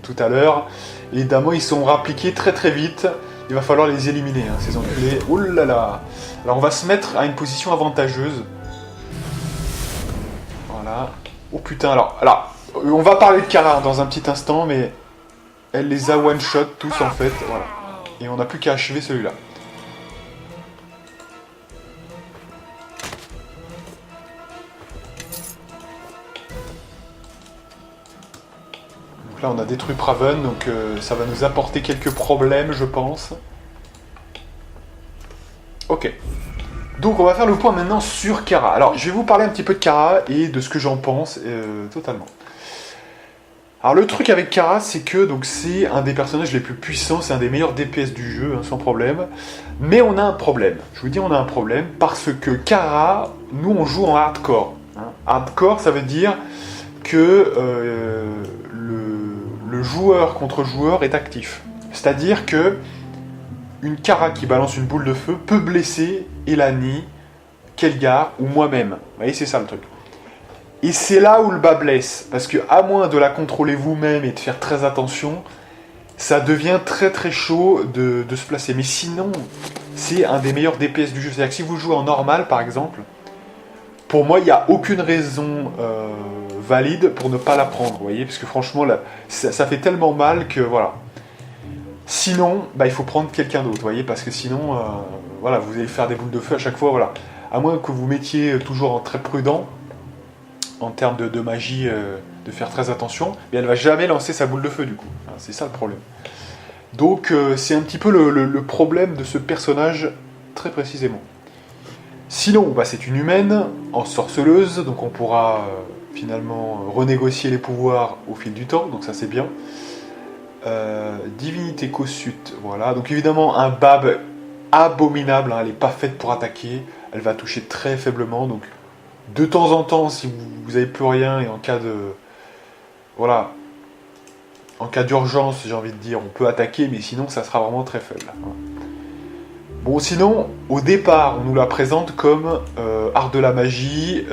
tout à l'heure, évidemment ils sont rappliqués très très vite. Il va falloir les éliminer, ces enculés. Ouh là là. Alors on va se mettre à une position avantageuse. Voilà. Oh putain, alors on va parler de Kara dans un petit instant, mais elle les a one-shot tous en fait. Voilà. Et on n'a plus qu'à achever celui-là. Donc là on a détruit Praven, donc ça va nous apporter quelques problèmes je pense. Ok. Donc on va faire le point maintenant sur Kara. Alors je vais vous parler un petit peu de Kara et de ce que j'en pense totalement. Alors le truc avec Kara, c'est que donc c'est un des personnages les plus puissants, c'est un des meilleurs DPS du jeu, sans problème. Mais on a un problème. Je vous dis on a un problème parce que Kara, nous on joue en hardcore. Hardcore, ça veut dire que le joueur contre joueur est actif. C'est-à-dire que une Kara qui balance une boule de feu peut blesser Elani, Kelgar ou moi-même. Vous voyez, c'est ça le truc. Et c'est là où le bas blesse. Parce que à moins de la contrôler vous-même et de faire très attention, ça devient très très chaud de se placer. Mais sinon, c'est un des meilleurs DPS du jeu. C'est-à-dire que si vous jouez en normal, par exemple, pour moi, il n'y a aucune raison valide pour ne pas la prendre. Vous voyez, parce que franchement, là, ça fait tellement mal que voilà. Sinon, il faut prendre quelqu'un d'autre, vous voyez, parce que sinon, voilà, vous allez faire des boules de feu à chaque fois, voilà. À moins que vous mettiez toujours en très prudent, en termes de magie, de faire très attention, mais elle va jamais lancer sa boule de feu, du coup. C'est ça le problème. Donc, c'est un petit peu le problème de ce personnage, très précisément. Sinon, c'est une humaine, en sorceleuse, donc on pourra finalement renégocier les pouvoirs au fil du temps, donc ça c'est bien. Divinité Kossuth, voilà. Donc évidemment un bab abominable, elle n'est pas faite pour attaquer, elle va toucher très faiblement, donc de temps en temps, si vous n'avez plus rien et en cas de... Voilà. En cas d'urgence, j'ai envie de dire, on peut attaquer, mais sinon ça sera vraiment très faible. Bon, sinon, au départ, on nous la présente comme art de la magie,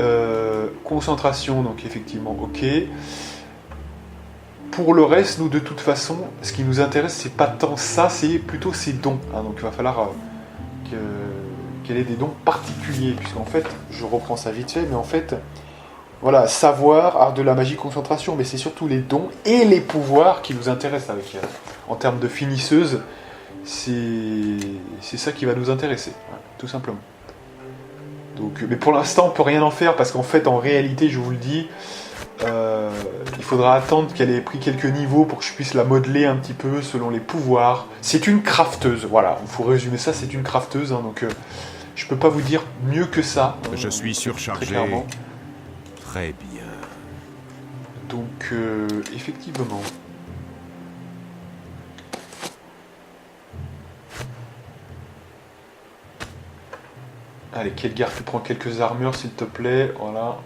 concentration, donc effectivement, ok. Pour le reste, nous, de toute façon, ce qui nous intéresse, c'est pas tant ça, c'est plutôt ses dons. Donc il va falloir qu'elle ait des dons particuliers, puisqu'en fait, je reprends ça vite fait, mais en fait, voilà, savoir, art de la magie, concentration, mais c'est surtout les dons et les pouvoirs qui nous intéressent avec elle. En termes de finisseuse, c'est ça qui va nous intéresser, voilà, tout simplement. Donc, mais pour l'instant, on peut rien en faire, parce qu'en fait, en réalité, je vous le dis, il faudra attendre qu'elle ait pris quelques niveaux pour que je puisse la modeler un petit peu selon les pouvoirs. C'est une crafteuse, voilà, il faut résumer ça, c'est une crafteuse, donc je peux pas vous dire mieux que ça. Je suis surchargé. Très clairement. Très bien. Donc, effectivement. Allez, Kelgar, tu prends quelques armures s'il te plaît, voilà.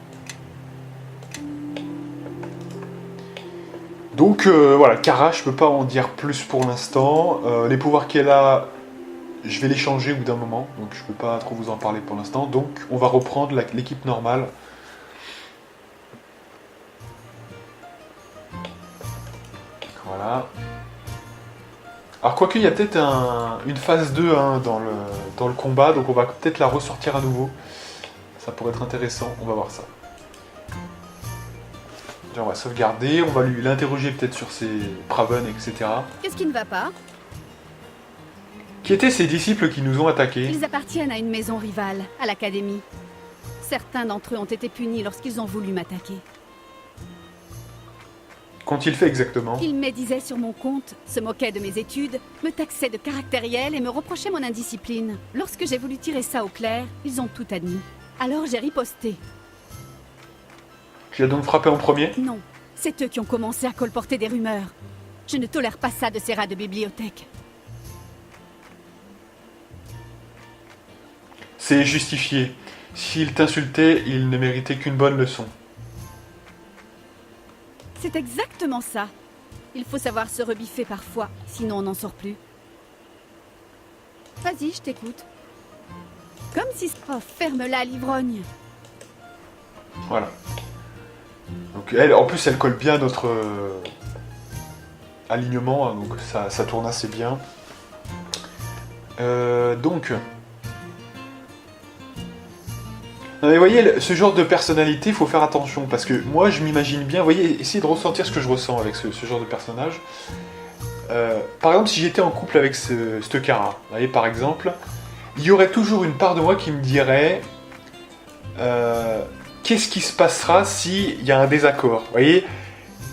Donc voilà, Kara, je peux pas en dire plus pour l'instant. Les pouvoirs qu'elle a, je vais les changer au bout d'un moment, donc je peux pas trop vous en parler pour l'instant. Donc on va reprendre l'équipe normale. Voilà. Alors quoique il y a peut-être une phase 2 dans le combat, donc on va peut-être la ressortir à nouveau. Ça pourrait être intéressant, on va voir ça. On va sauvegarder, on va l'interroger peut-être sur ses Praven, etc. Qu'est-ce qui ne va pas? Qui étaient ces disciples qui nous ont attaqués? Ils appartiennent à une maison rivale, à l'Académie. Certains d'entre eux ont été punis lorsqu'ils ont voulu m'attaquer. Qu'ont-ils fait exactement? Ils médisaient sur mon compte, se moquaient de mes études, me taxaient de caractériel et me reprochaient mon indiscipline. Lorsque j'ai voulu tirer ça au clair, ils ont tout admis. Alors j'ai riposté. Tu l'as donc frappé en premier? Non, c'est eux qui ont commencé à colporter des rumeurs. Je ne tolère pas ça de ces rats de bibliothèque. C'est justifié. S'ils t'insultaient, ils ne méritaient qu'une bonne leçon. C'est exactement ça. Il faut savoir se rebiffer parfois, sinon on n'en sort plus. Vas-y, je t'écoute. Comme si... Oh, ferme-la, l'ivrogne. Voilà. Donc elle, en plus, elle colle bien à notre alignement, hein, donc ça tourne assez bien. Donc... Non mais vous voyez, ce genre de personnalité, il faut faire attention, parce que moi je m'imagine bien, vous voyez, essayez de ressentir ce que je ressens avec ce genre de personnage. Par exemple, si j'étais en couple avec ce Kara, vous voyez, par exemple, il y aurait toujours une part de moi qui me dirait qu'est-ce qui se passera s'il y a un désaccord, vous voyez.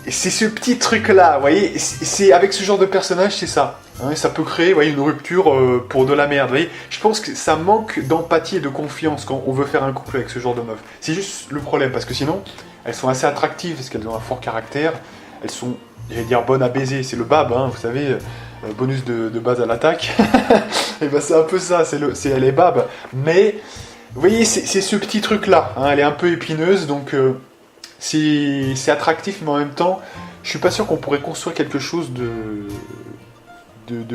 C'est ce petit truc-là, vous voyez, c'est avec ce genre de personnage, c'est ça. Hein, ça peut créer, vous voyez, une rupture pour de la merde, vous voyez. Je pense que ça manque d'empathie et de confiance quand on veut faire un couple avec ce genre de meuf. C'est juste le problème, parce que sinon, elles sont assez attractives, parce qu'elles ont un fort caractère. Elles sont, j'allais dire, bonnes à baiser, c'est le bab, hein, vous savez, bonus de base à l'attaque. Et ben c'est un peu ça, elle est bab. Mais, vous voyez, c'est ce petit truc-là, hein, elle est un peu épineuse, donc... c'est attractif, mais en même temps, je suis pas sûr qu'on pourrait construire quelque chose de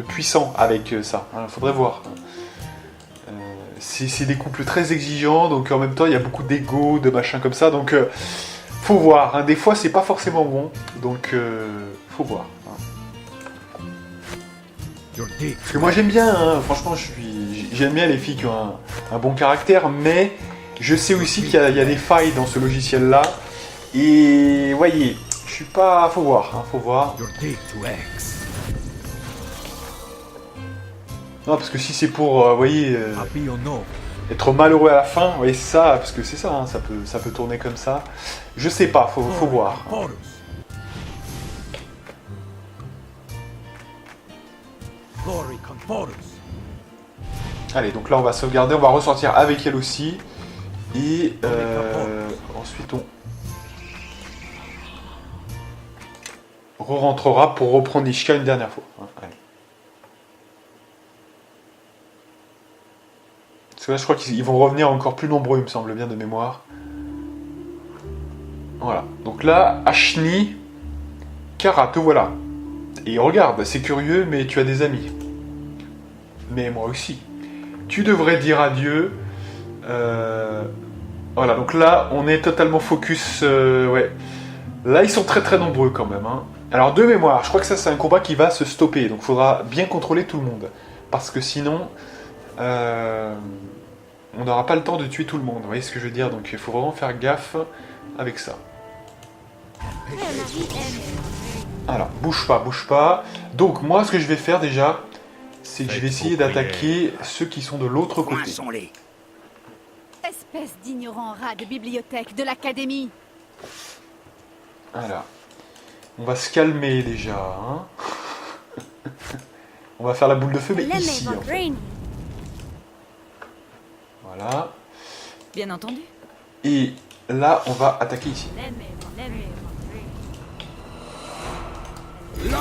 puissant avec ça. Il faudrait voir. C'est des couples très exigeants, donc en même temps, il y a beaucoup d'ego, de machin comme ça, donc faut voir. Hein. Des fois, c'est pas forcément bon, donc faut voir. Hein. Parce que moi, j'aime bien, hein, franchement, j'aime bien les filles qui ont un bon caractère, mais je sais aussi qu'il y a des failles dans ce logiciel-là. Et voyez, je suis pas... Faut voir, hein, faut voir. Non, parce que si c'est pour, voyez, être malheureux à la fin, voyez, c'est ça, parce que c'est ça, hein, ça peut tourner comme ça. Je sais pas, faut voir. Hein. Allez, donc là on va sauvegarder, on va ressortir avec elle aussi. Et ensuite on re-rentrera pour reprendre Ishka une dernière fois. Allez. Parce que là je crois qu'ils vont revenir encore plus nombreux, il me semble bien de mémoire. Voilà. Donc là, Ashni, Kara, te voilà. Et regarde, c'est curieux, mais tu as des amis. Mais moi aussi. Tu devrais dire adieu. Voilà, donc là, on est totalement focus. Ouais. Là, ils sont très très nombreux quand même. Hein. Alors, de mémoire, je crois que ça, c'est un combat qui va se stopper. Donc, il faudra bien contrôler tout le monde. Parce que sinon, on n'aura pas le temps de tuer tout le monde. Vous voyez ce que je veux dire? Donc, il faut vraiment faire gaffe avec ça. Alors, bouge pas, bouge pas. Donc, moi, ce que je vais faire déjà, c'est que je vais essayer d'attaquer ceux qui sont de l'autre côté. Espèce d'ignorant rat de bibliothèque de l'Académie. Voilà. On va se calmer déjà. Hein. On va faire la boule de feu, mais ici. En fait. Voilà. Bien entendu. Et là, on va attaquer ici. Là!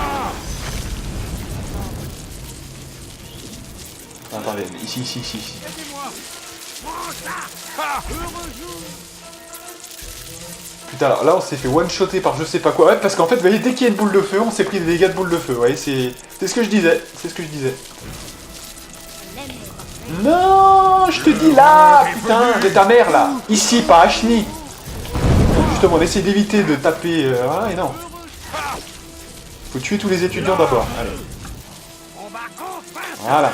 Attendez, ici. Putain, alors là on s'est fait one-shotter par je sais pas quoi. Ouais, parce qu'en fait, vous voyez, dès qu'il y a une boule de feu, on s'est pris des dégâts de boule de feu. Vous voyez, c'est ce que je disais. C'est ce que je disais. Non, je te dis là, putain, de ta mère là. Ici, pas Ashni. Justement, on essaie d'éviter de taper. Voilà, et non. Faut tuer tous les étudiants d'abord. Allez. Voilà.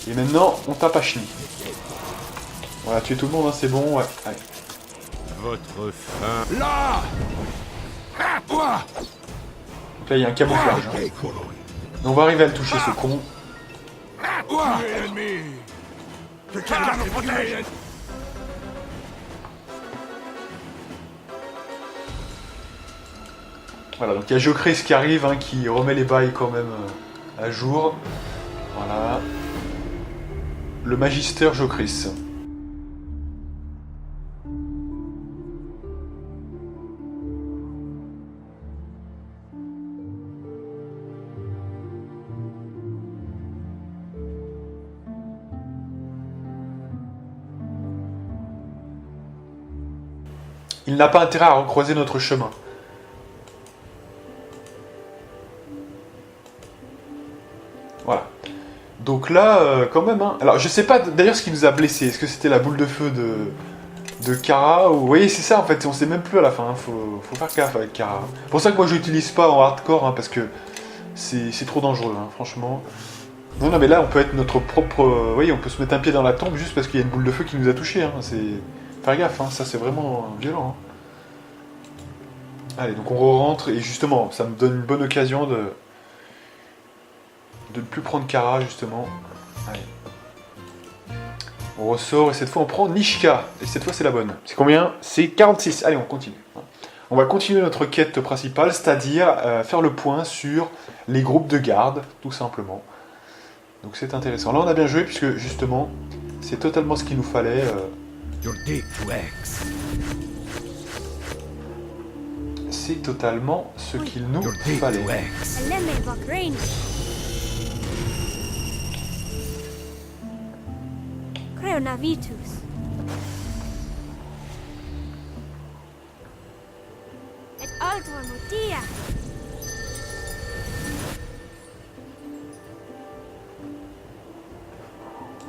Et maintenant, on tape Ashni. On va tuer tout le monde, hein, c'est bon, ouais. Allez. Votre fin. Là! Donc là, il y a un camouflage. Hein. On va arriver à le toucher, ce con. Que quelqu'un me protège. Voilà, donc il y a Jocris qui arrive, hein, qui remet les bails quand même à jour. Voilà. Le Magister Jocris. Il n'a pas intérêt à recroiser notre chemin. Voilà. Donc là, quand même, hein. Alors, je sais pas d'ailleurs ce qui nous a blessés. Est-ce que c'était la boule de feu de Kara ou... Vous voyez, c'est ça en fait, on sait même plus à la fin. Hein. Faut faire gaffe avec Kara. C'est pour ça que moi, je l'utilise pas en hardcore, hein, parce que c'est trop dangereux, hein, franchement. Non, non, mais là, on peut être notre propre... Vous voyez, on peut se mettre un pied dans la tombe juste parce qu'il y a une boule de feu qui nous a touchés. Hein. Faire gaffe, hein, ça c'est vraiment violent. Hein. Allez, donc on rentre et justement, ça me donne une bonne occasion de ne plus prendre Kara, justement. Allez. On ressort et cette fois on prend Nishka. Et cette fois c'est la bonne. C'est combien? C'est 46. Allez, on continue. On va continuer notre quête principale, c'est-à-dire faire le point sur les groupes de garde, tout simplement. Donc c'est intéressant. Là on a bien joué puisque justement, c'est totalement ce qu'il nous fallait. C'est totalement ce qu'il nous fallait. Creonavitus. Et Altor Mutia.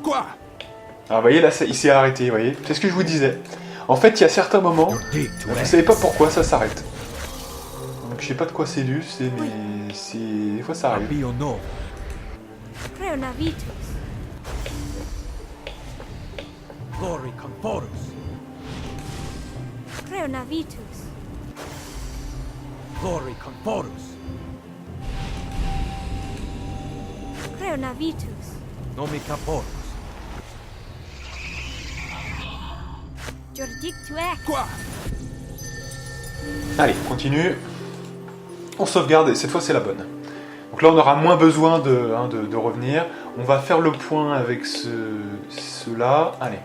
Quoi? Alors vous voyez là, il s'est arrêté, vous voyez. C'est ce que je vous disais. En fait, il y a certains moments, vous ne savez pas pourquoi ça s'arrête. Donc je sais pas de quoi c'est dû, mais des fois ça arrive. Creonavitus. Glory Conforus. Creonavitus. Glory Conforus. Creonavitus. Nomi Caporus. Jordictuex. Quoi? Allez, on continue. On sauvegarde et cette fois c'est la bonne. Donc là on aura moins besoin de revenir. On va faire le point avec ceux-là. Allez.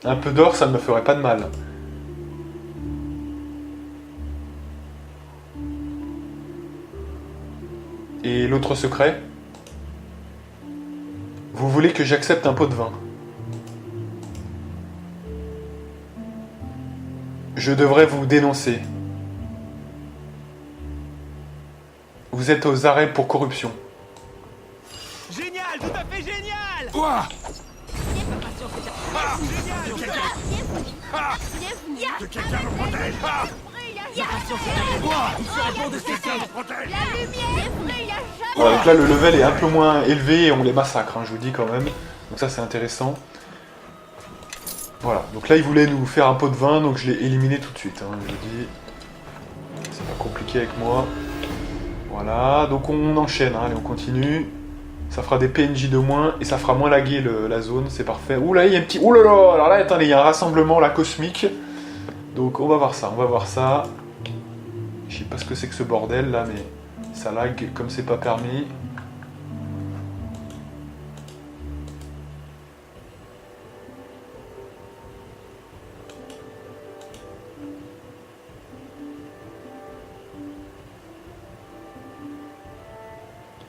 Un peu d'or, ça ne me ferait pas de mal. Et l'autre secret? Vous voulez que j'accepte un pot de vin? Je devrais vous dénoncer. Vous êtes aux arrêts pour corruption. Génial, tout à fait génial! Quoi? Que quelqu'un me protège! Voilà, donc là le level est un peu moins élevé et on les massacre, hein, je vous dis quand même. Donc ça c'est intéressant. Voilà, donc là il voulait nous faire un pot de vin, donc je l'ai éliminé tout de suite, hein, je vous dis. C'est pas compliqué avec moi. Voilà, donc on enchaîne, hein, allez on continue. Ça fera des PNJ de moins et ça fera moins laguer la zone, c'est parfait. Ouh là il y a un petit... Ouh là là, alors là attendez, il y a un rassemblement là cosmique. Donc on va voir ça, on va voir ça. Je sais pas ce que c'est que ce bordel là, mais ça lag comme c'est pas permis.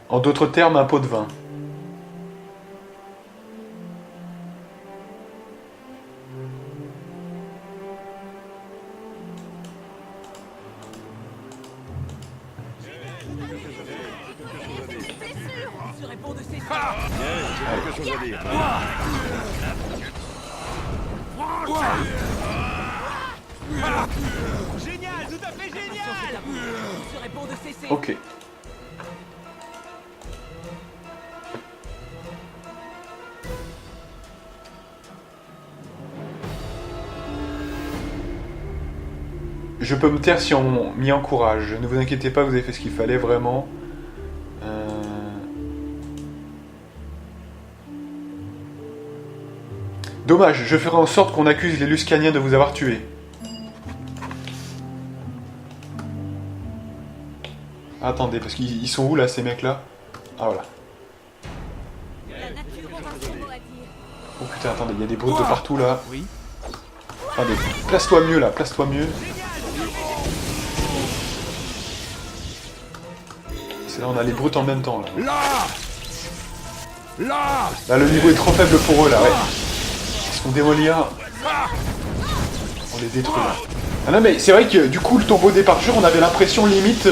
En d'autres termes, un pot de vin. Génial, tout à fait génial! Ok. Je peux me taire si on m'y encourage. Ne vous inquiétez pas, vous avez fait ce qu'il fallait, vraiment. Dommage, je ferai en sorte qu'on accuse les Luscaniens de vous avoir tué. Attendez, parce qu'ils sont où là, ces mecs-là? Ah voilà. Oh putain, attendez, il y a des brutes de partout là. Oui. Attendez, place-toi mieux là, place-toi mieux. C'est là, on a les brutes en même temps là. Là, le niveau est trop faible pour eux là, ouais. Est-ce qu'on démolit un? On les détruit là. Ah non mais c'est vrai que du coup le tombeau des parjures, on avait l'impression limite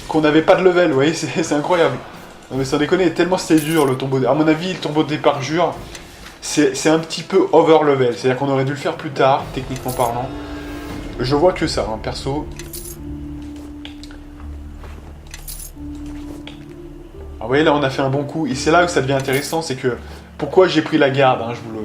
qu'on n'avait pas de level, vous voyez, c'est incroyable. Non mais sans déconner, tellement c'était dur le tombeau. À mon avis, le tombeau des parjures, c'est un petit peu over level. C'est-à-dire qu'on aurait dû le faire plus tard, techniquement parlant. Je vois que ça, hein, perso. Ah, vous voyez, là on a fait un bon coup. Et c'est là où ça devient intéressant, c'est que pourquoi j'ai pris la garde, hein, je vous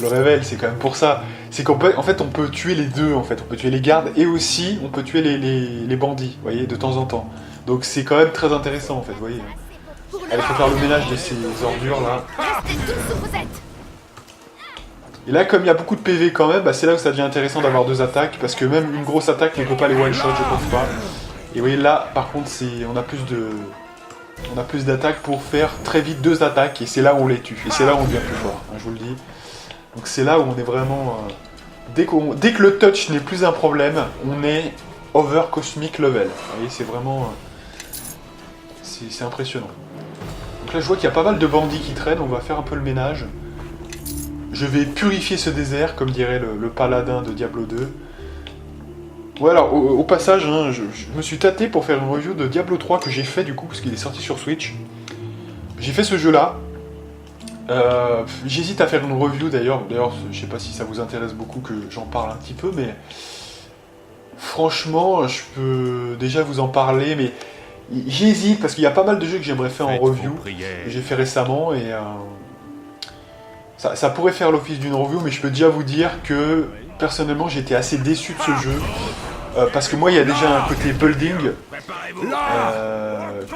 le révèle, c'est quand même pour ça. C'est qu'en fait, on peut tuer les deux, en fait. On peut tuer les gardes et aussi on peut tuer les bandits, vous voyez, de temps en temps. Donc c'est quand même très intéressant, en fait, vous voyez. Allez, faut faire le ménage de ces ordures, là. Et là, comme il y a beaucoup de PV quand même, bah, c'est là où ça devient intéressant d'avoir deux attaques, parce que même une grosse attaque ne peut pas les one-shot, je pense pas. Et vous voyez, là, par contre, on a plus d'attaques pour faire très vite deux attaques, et c'est là où on les tue. Et c'est là où on devient plus fort, hein, je vous le dis. Donc c'est là où on est vraiment... dès que le touch n'est plus un problème, on est over cosmic level. Vous voyez, c'est vraiment... c'est impressionnant. Donc là, je vois qu'il y a pas mal de bandits qui traînent, on va faire un peu le ménage. Je vais purifier ce désert, comme dirait le paladin de Diablo 2. Ouais, alors, au passage, hein, je me suis tâté pour faire une review de Diablo 3 que j'ai fait, du coup, parce qu'il est sorti sur Switch. J'ai fait ce jeu-là. J'hésite à faire une review, d'ailleurs, je sais pas si ça vous intéresse beaucoup que j'en parle un petit peu, mais... Franchement, je peux déjà vous en parler, mais... J'hésite, parce qu'il y a pas mal de jeux que j'aimerais faire en review, que j'ai fait récemment, et... Ça pourrait faire l'office d'une review, mais je peux déjà vous dire que personnellement j'étais assez déçu de ce jeu. Parce que moi il y a déjà un côté building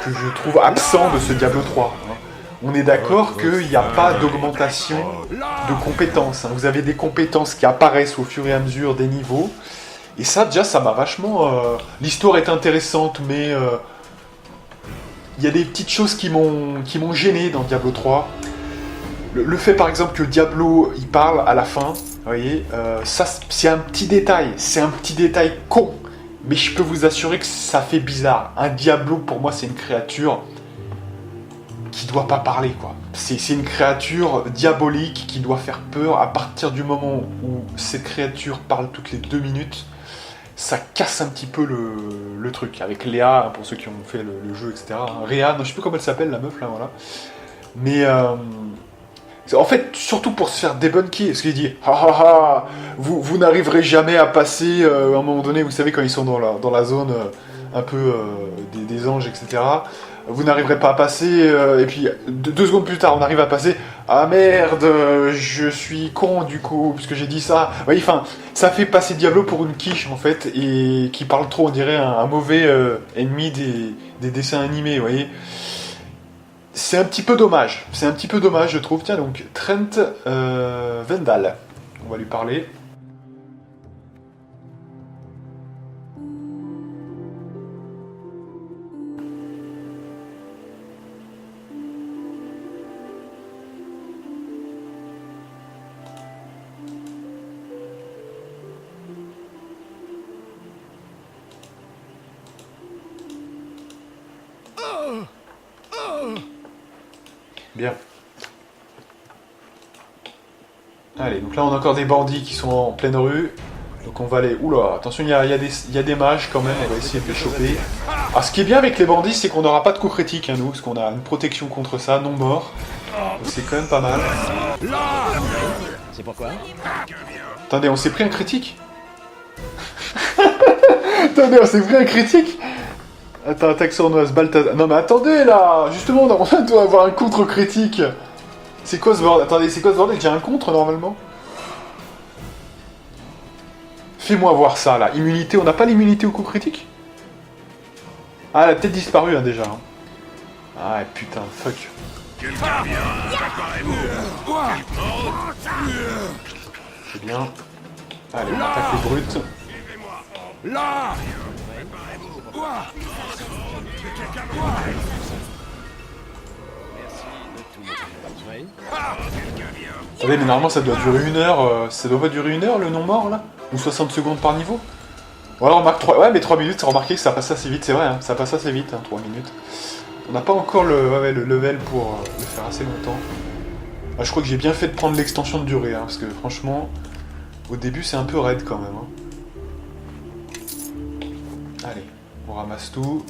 que je trouve absent de ce Diablo 3. Hein. On est d'accord qu'il n'y a pas d'augmentation de compétences. Hein. Vous avez des compétences qui apparaissent au fur et à mesure des niveaux. Et ça déjà ça m'a vachement... L'histoire est intéressante, mais il y a des petites choses qui m'ont gêné dans Diablo 3. Le fait par exemple que Diablo il parle à la fin, vous voyez, ça c'est un petit détail, con, mais je peux vous assurer que ça fait bizarre. Un Diablo pour moi c'est une créature qui doit pas parler quoi. C'est une créature diabolique qui doit faire peur. À partir du moment où cette créature parle toutes les 2 minutes, ça casse un petit peu le truc. Avec Léa, pour ceux qui ont fait le jeu, etc. Réa, non, je sais plus comment elle s'appelle la meuf là, voilà. Mais en fait, surtout pour se faire débunker, parce qu'il dit « Ah, vous n'arriverez jamais à passer, à un moment donné, vous savez, quand ils sont dans la zone un peu des anges, etc., vous n'arriverez pas à passer, et puis 2 secondes plus tard, on arrive à passer, ah merde, je suis con du coup, puisque j'ai dit ça. » Vous voyez, enfin, ça fait passer Diablo pour une quiche, en fait, et qui parle trop, on dirait un mauvais ennemi des dessins animés, vous voyez. C'est un petit peu dommage, je trouve. Tiens, donc, Trent Vendal, on va lui parler. Bien. Allez, donc là on a encore des bandits qui sont en pleine rue. Donc on va aller... Oula, attention, il y a des mages quand même, on va essayer de les choper. Alors ce qui est bien avec les bandits, c'est qu'on n'aura pas de coup critique, hein, nous, parce qu'on a une protection contre ça, non mort. Donc c'est quand même pas mal. C'est pourquoi? Attendez, on s'est pris un critique. Attendez, on s'est pris un critique. Attends, attaque sournoise, Balthazar. Non mais attendez là, justement, on doit avoir un contre-critique. C'est quoi ce bordel? Attendez, c'est quoi ce bordel? J'ai un contre normalement? Fais-moi voir ça, là. Immunité, on n'a pas l'immunité au coup critique? Ah, elle a peut-être disparu, hein, déjà. Hein. Ah, putain, fuck. C'est bien. Allez, on attaque les brutes. Là. Attendez, mais normalement ça doit durer 1 heure. Ça doit pas durer 1 heure le non-mort là? Ou 60 secondes par niveau? Ouais, on remarque 3... Ouais, mais 3 minutes, remarquez que ça passe assez vite, c'est vrai, hein, ça passe assez vite, hein, 3 minutes. On n'a pas encore le level pour le faire assez longtemps. Ah, je crois que j'ai bien fait de prendre l'extension de durée, hein, parce que franchement, au début c'est un peu raide quand même. Hein. Allez, on ramasse tout.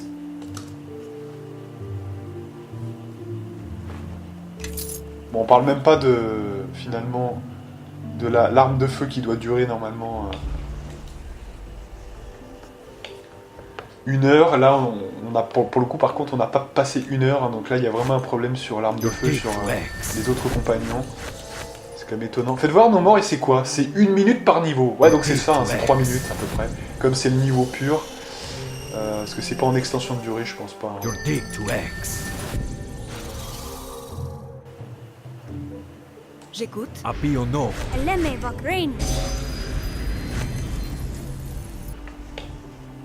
Bon, on parle même pas de, finalement, de l'arme de feu qui doit durer normalement 1 heure. Là, on a, pour le coup, par contre, on n'a pas passé 1 heure. Hein, donc là, il y a vraiment un problème sur l'arme de feu, sur les autres compagnons. C'est quand même étonnant. Faites voir nos morts et c'est quoi? C'est 1 minute par niveau. Ouais, donc c'est ça, hein, c'est 3 minutes à peu près. Comme c'est le niveau pur. Parce que c'est pas en extension de durée, je pense pas. Hein. J'écoute. Apiono. Lemme Vakrain.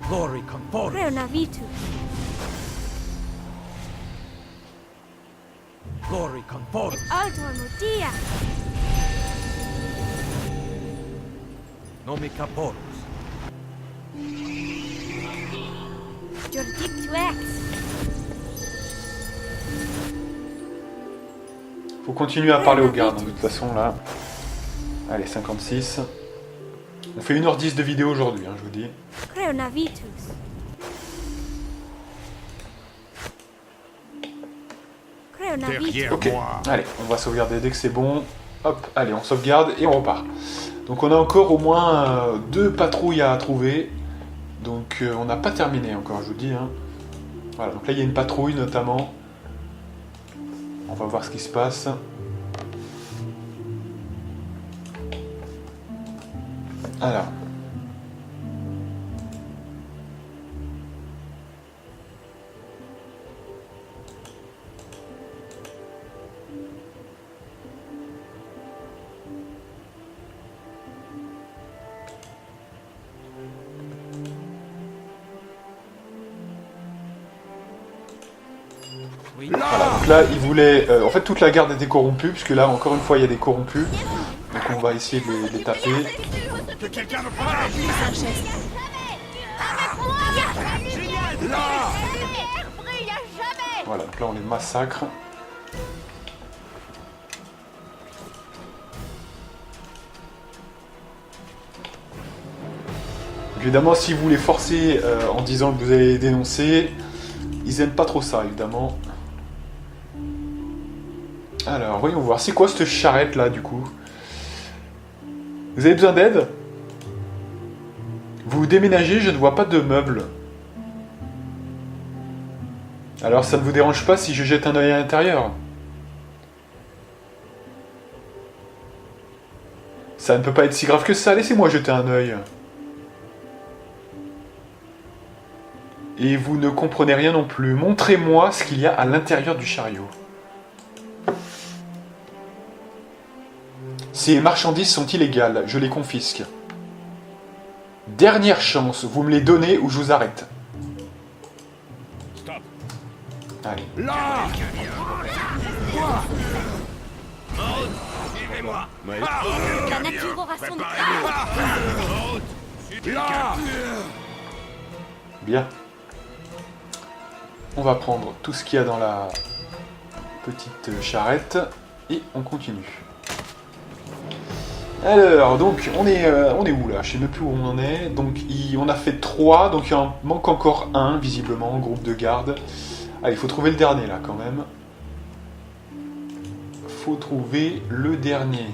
Glory Conforus. Reonavitu. Glory Conforus. Alto Mutia. Nomi Caporus. Jordik to X. Faut continuer à parler aux gardes, hein, de toute façon, là. Allez, 56. On fait 1h10 de vidéo aujourd'hui, hein, je vous dis. Reonavitus. Derrière Ok, moi. allez, on va sauvegarder dès que c'est bon. Hop, allez, on sauvegarde et on repart. Donc on a encore au moins 2 patrouilles à trouver. Donc on n'a pas terminé encore, je vous dis. Hein. Voilà, donc là il y a une patrouille notamment. On va voir ce qui se passe. Alors. Voilà, donc là, il voulait... en fait, toute la garde était corrompue, puisque là, encore une fois, il y a des corrompus. Donc on va essayer de les taper. Que quelqu'un me prenne. Voilà, donc là, on les massacre. Évidemment, si vous les forcez en disant que vous allez les dénoncer, ils aiment pas trop ça, évidemment. Alors, voyons voir. C'est quoi cette charrette là, du coup? Vous avez besoin d'aide? Vous déménagez, je ne vois pas de meubles. Alors, ça ne vous dérange pas si je jette un œil à l'intérieur? Ça ne peut pas être si grave que ça. Laissez-moi jeter un œil. Et vous ne comprenez rien non plus. Montrez-moi ce qu'il y a à l'intérieur du chariot. Ces marchandises sont illégales, je les confisque. Dernière chance, vous me les donnez ou je vous arrête. Stop. Allez. Là. Suivez-moi. La nature aura son Là. Bien. On va prendre tout ce qu'il y a dans la petite charrette et on continue. Alors, donc, on est où là? Je sais même plus où on en est. Donc, on a fait 3, donc il en manque encore 1, visiblement, groupe de garde. Allez, il faut trouver le dernier là quand même. Faut trouver le dernier.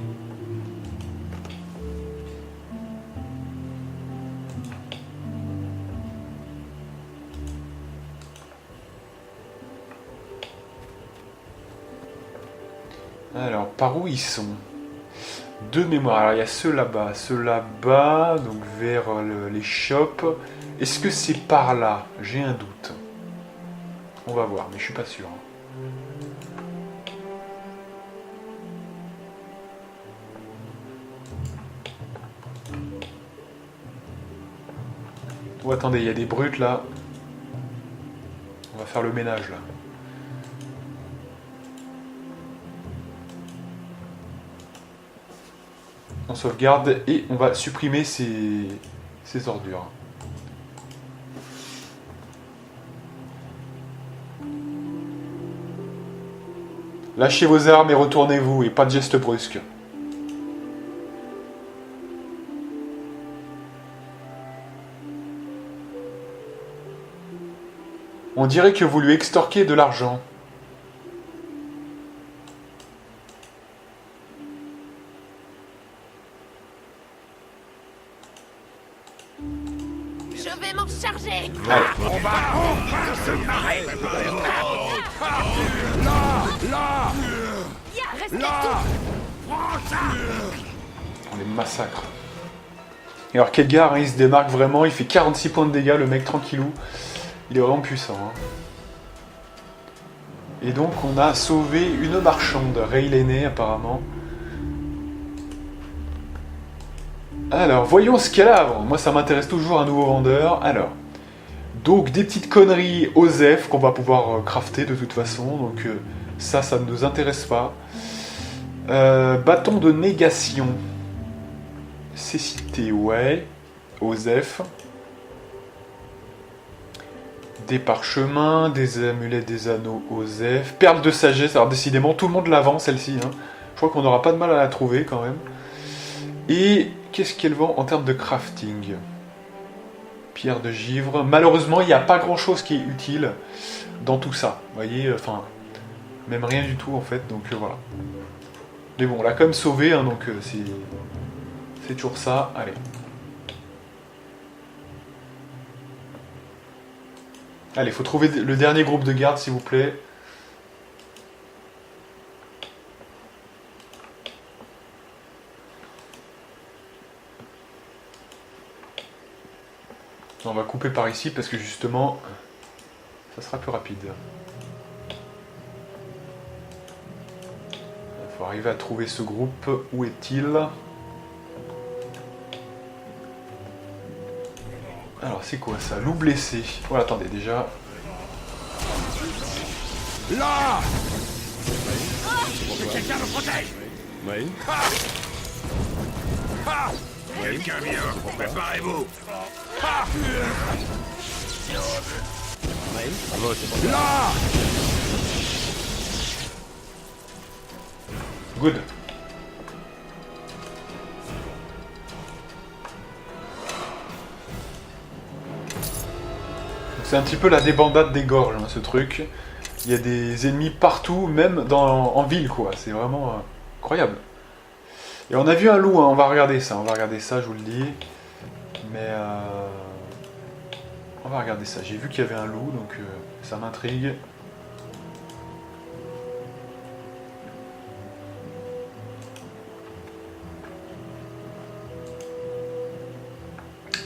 Alors, par où ils sont? 2 mémoires. Alors il y a ceux là-bas, donc vers les shops. Est-ce que c'est par là? J'ai un doute. On va voir, mais je suis pas sûr. Oh, attendez, il y a des brutes là. On va faire le ménage là. On sauvegarde et on va supprimer ces ordures. Lâchez vos armes et retournez-vous, et pas de gestes brusques. On dirait que vous lui extorquez de l'argent. Je vais m'en charger. On va enfin se marrer. Là. Prends ça. On les massacre. Et alors Khedgar, hein, il se démarque vraiment, il fait 46 points de dégâts, le mec tranquillou. Il est vraiment puissant. Hein. Et donc on a sauvé une marchande, Ray l'aîné apparemment. Alors, voyons ce qu'elle a avant. Moi ça m'intéresse toujours un nouveau vendeur. Alors, donc des petites conneries OSEF qu'on va pouvoir crafter de toute façon. Donc ça ne nous intéresse pas. Bâton de négation. Cécité, ouais. OSEF. Des parchemins, des amulettes, des anneaux, OSEF. Perle de sagesse, alors décidément tout le monde l'avance celle-ci. Hein. Je crois qu'on n'aura pas de mal à la trouver quand même. Et qu'est-ce qu'elle vend en termes de crafting? Pierre de givre. Malheureusement, il n'y a pas grand-chose qui est utile dans tout ça. Vous voyez, enfin, même rien du tout en fait, donc voilà. Mais bon, on l'a quand même sauvé, hein, donc c'est toujours ça. Allez. Allez, il faut trouver le dernier groupe de garde, s'il vous plaît. On va couper par ici parce que justement, ça sera plus rapide. Il faut arriver à trouver ce groupe. Où est-il? Alors c'est quoi ça? Loup blessé. Voilà, attendez déjà. Là. Que quelqu'un me protège. Oui. Quelqu'un vient. Préparez-vous. Là. Good. C'est un petit peu la débandade des gorges, hein, ce truc. Il y a des ennemis partout, même en ville, quoi. C'est vraiment incroyable. Et on a vu un loup, hein. On va regarder ça, je vous le dis. Mais on va regarder ça. J'ai vu qu'il y avait un loup, donc ça m'intrigue.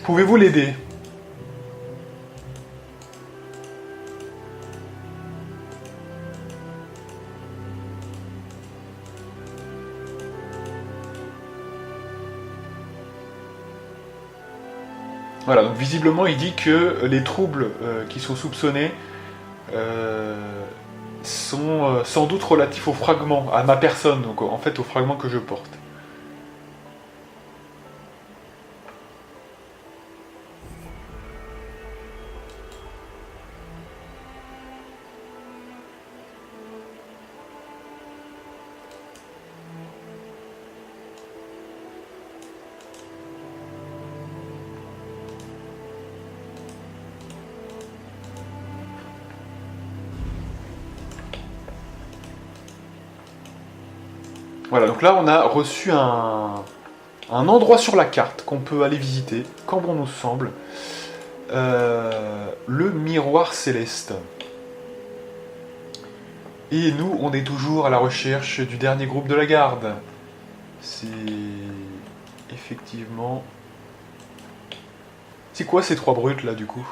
Pouvez-vous l'aider ? Voilà, donc visiblement il dit que les troubles qui sont soupçonnés sont sans doute relatifs au fragment, à ma personne, donc en fait au fragment que je porte. Voilà, donc là on a reçu un endroit sur la carte qu'on peut aller visiter, quand bon nous semble. Le miroir céleste. Et nous, on est toujours à la recherche du dernier groupe de la garde. C'est... Effectivement... C'est quoi ces 3 brutes là du coup?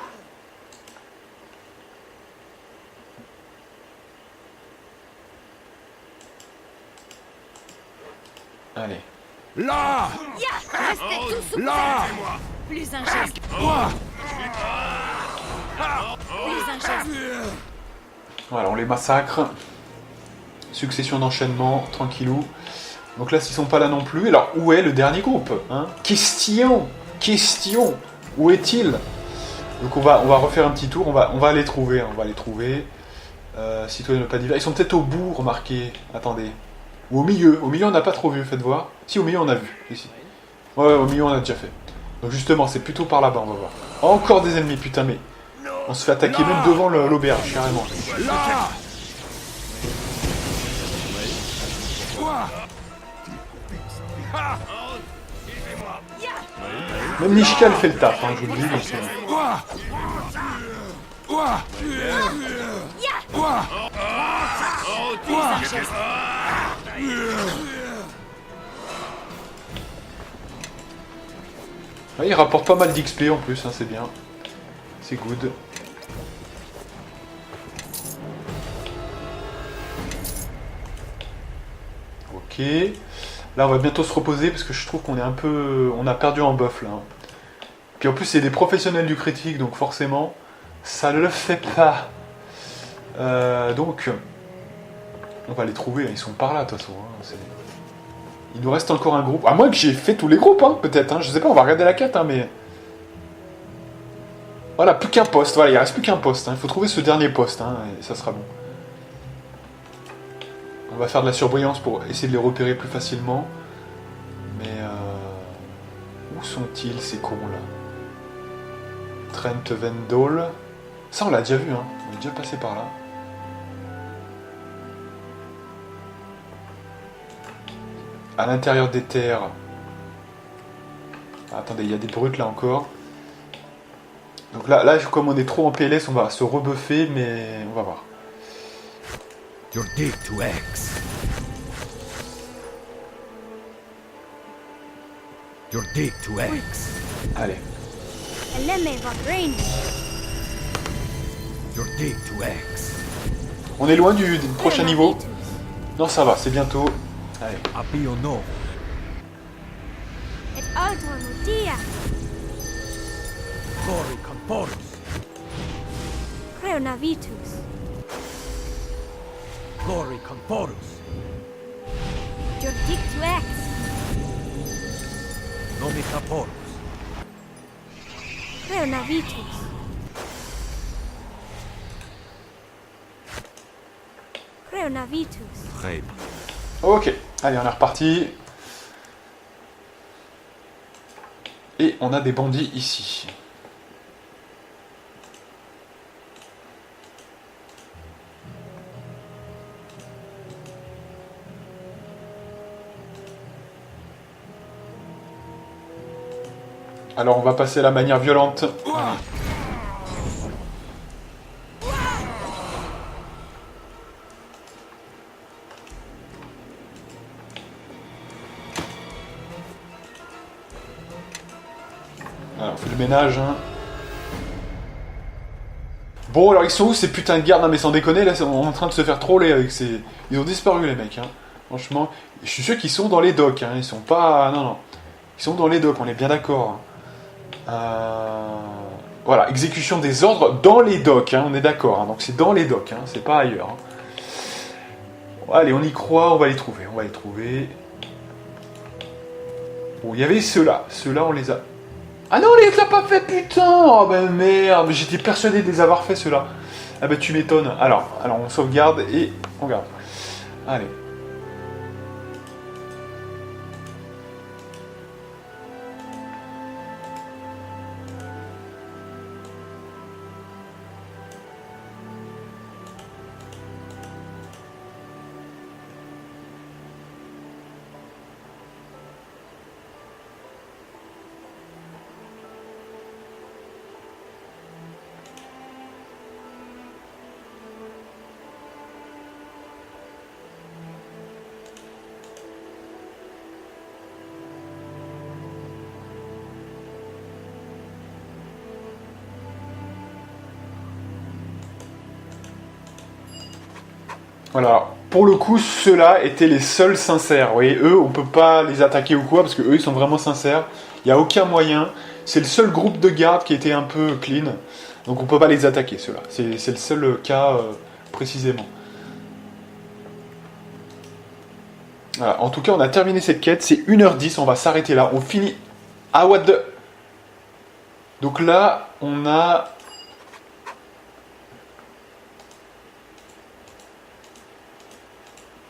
Allez. Là! Restez tous sous Là! Plus un geste. Plus un geste. Voilà, on les massacre. Succession d'enchaînements, tranquillou. Donc là, s'ils sont pas là non plus, alors où est le dernier groupe, hein? Question! Question! Où est-il? Donc on va refaire un petit tour, on va les trouver, hein, on va les trouver. Citoyens ne pas divers. Ils sont peut-être au bout, remarquez. Attendez. Ou au milieu on n'a pas trop vu, faites voir. Si, au milieu on a vu, ici. Ouais, au milieu on a déjà fait. Donc justement, c'est plutôt par là-bas, on va voir. Encore des ennemis, putain, mais... On se fait attaquer même devant l'auberge, carrément. Là! Même Nishkal fait le taf, hein, je vous le dis. Donc c'est... Ouais, il rapporte pas mal d'XP en plus, hein, c'est bien. C'est good. Ok. Là, on va bientôt se reposer parce que je trouve qu'on est un peu... On a perdu en buff là. Puis en plus, c'est des professionnels du critique, donc forcément, ça ne le fait pas. Donc, on va les trouver, ils sont par là de toute façon. Hein, il nous reste encore un groupe. À moins que j'ai fait tous les groupes, hein, peut-être. Hein, je sais pas, on va regarder la carte, hein, mais... Voilà, plus qu'un poste. Voilà, il reste plus qu'un poste. Hein. Il faut trouver ce dernier poste, hein, et ça sera bon. On va faire de la surbrillance pour essayer de les repérer plus facilement. Mais... Où sont-ils, ces cons, là? Trent Vendol. Ça, on l'a déjà vu, hein. On est déjà passé par là. À l'intérieur des terres. Ah, attendez, il y a des brutes là encore. Donc là, comme on est trop en PLS, on va se rebuffer, mais on va voir. You're deep to X. You're deep to X. Allez. Eleme Vagrain. You're deep to X. On est loin du prochain niveau. Non, ça va, c'est bientôt. Allez. Apio no. Et alto Mutia. Glory Conforus. Creonavitus. Glory Conforus. You're deep to X. Nomitaporus. Creonavitus. Creonavitus. Très bien. Ok, allez, on est reparti. Et on a des bandits ici. Alors on va passer à la manière violente. Voilà. Alors, on fait le ménage. Hein. Bon, alors ils sont où ces putains de gardes? Non mais sans déconner, là on est en train de se faire troller avec ces... Ils ont disparu les mecs. Hein. Franchement, je suis sûr qu'ils sont dans les docks. Hein. Ils sont pas... Non, non. Ils sont dans les docks, on est bien d'accord. Voilà, exécution des ordres dans les docks, hein, on est d'accord. Hein, donc c'est dans les docks, hein, c'est pas ailleurs. Hein. Bon, allez, on y croit, on va les trouver. On va les trouver. Bon, il y avait ceux-là. Ceux-là, on les a... Ah non, on les a pas fait, putain! Oh ben merde, j'étais persuadé de les avoir fait, ceux-là. Ah ben tu m'étonnes. Alors, on sauvegarde et on garde. Allez. Voilà. Pour le coup, ceux-là étaient les seuls sincères. Vous voyez, eux, on peut pas les attaquer ou quoi, parce que eux, ils sont vraiment sincères. Il n'y a aucun moyen. C'est le seul groupe de garde qui était un peu clean. Donc on peut pas les attaquer, ceux-là. C'est le seul cas, précisément. Voilà. En tout cas, on a terminé cette quête. C'est 1h10, on va s'arrêter là. On finit... Ah, what the... Donc là, on a...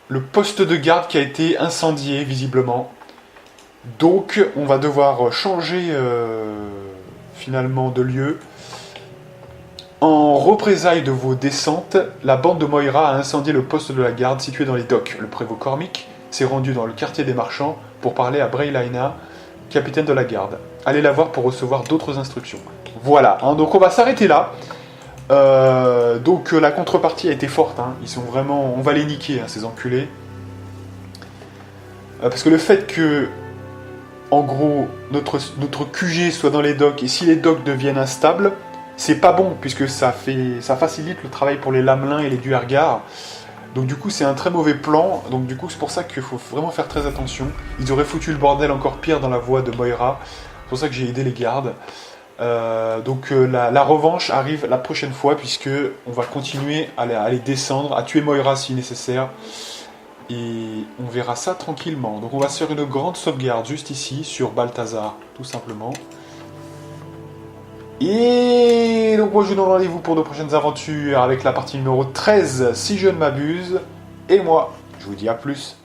le poste de garde qui a été incendié, visiblement. Donc, on va devoir changer, finalement, de lieu. En représailles de vos descentes, la bande de Moira a incendié le poste de la garde situé dans les docks. Le prévôt Cormick s'est rendu dans le quartier des marchands pour parler à Braylina, capitaine de la garde. Allez la voir pour recevoir d'autres instructions. Voilà, hein, donc on va s'arrêter là. Donc la contrepartie a été forte, hein. Ils sont vraiment... On va les niquer, hein, ces enculés. Parce que le fait que, en gros, notre QG soit dans les docks, et si les docks deviennent instables, c'est pas bon, puisque ça facilite le travail pour les lamelins et les duergars. Donc du coup, c'est un très mauvais plan. Donc du coup, c'est pour ça qu'il faut vraiment faire très attention. Ils auraient foutu le bordel encore pire dans la voie de Moira. C'est pour ça que j'ai aidé les gardes. La revanche arrive la prochaine fois, puisque on va continuer à les descendre, à tuer Moira si nécessaire, et on verra ça tranquillement. Donc on va se faire une grande sauvegarde juste ici sur Balthazar, tout simplement. Et donc moi je vous donne rendez-vous pour de prochaines aventures avec la partie numéro 13 si je ne m'abuse. Et moi je vous dis à plus.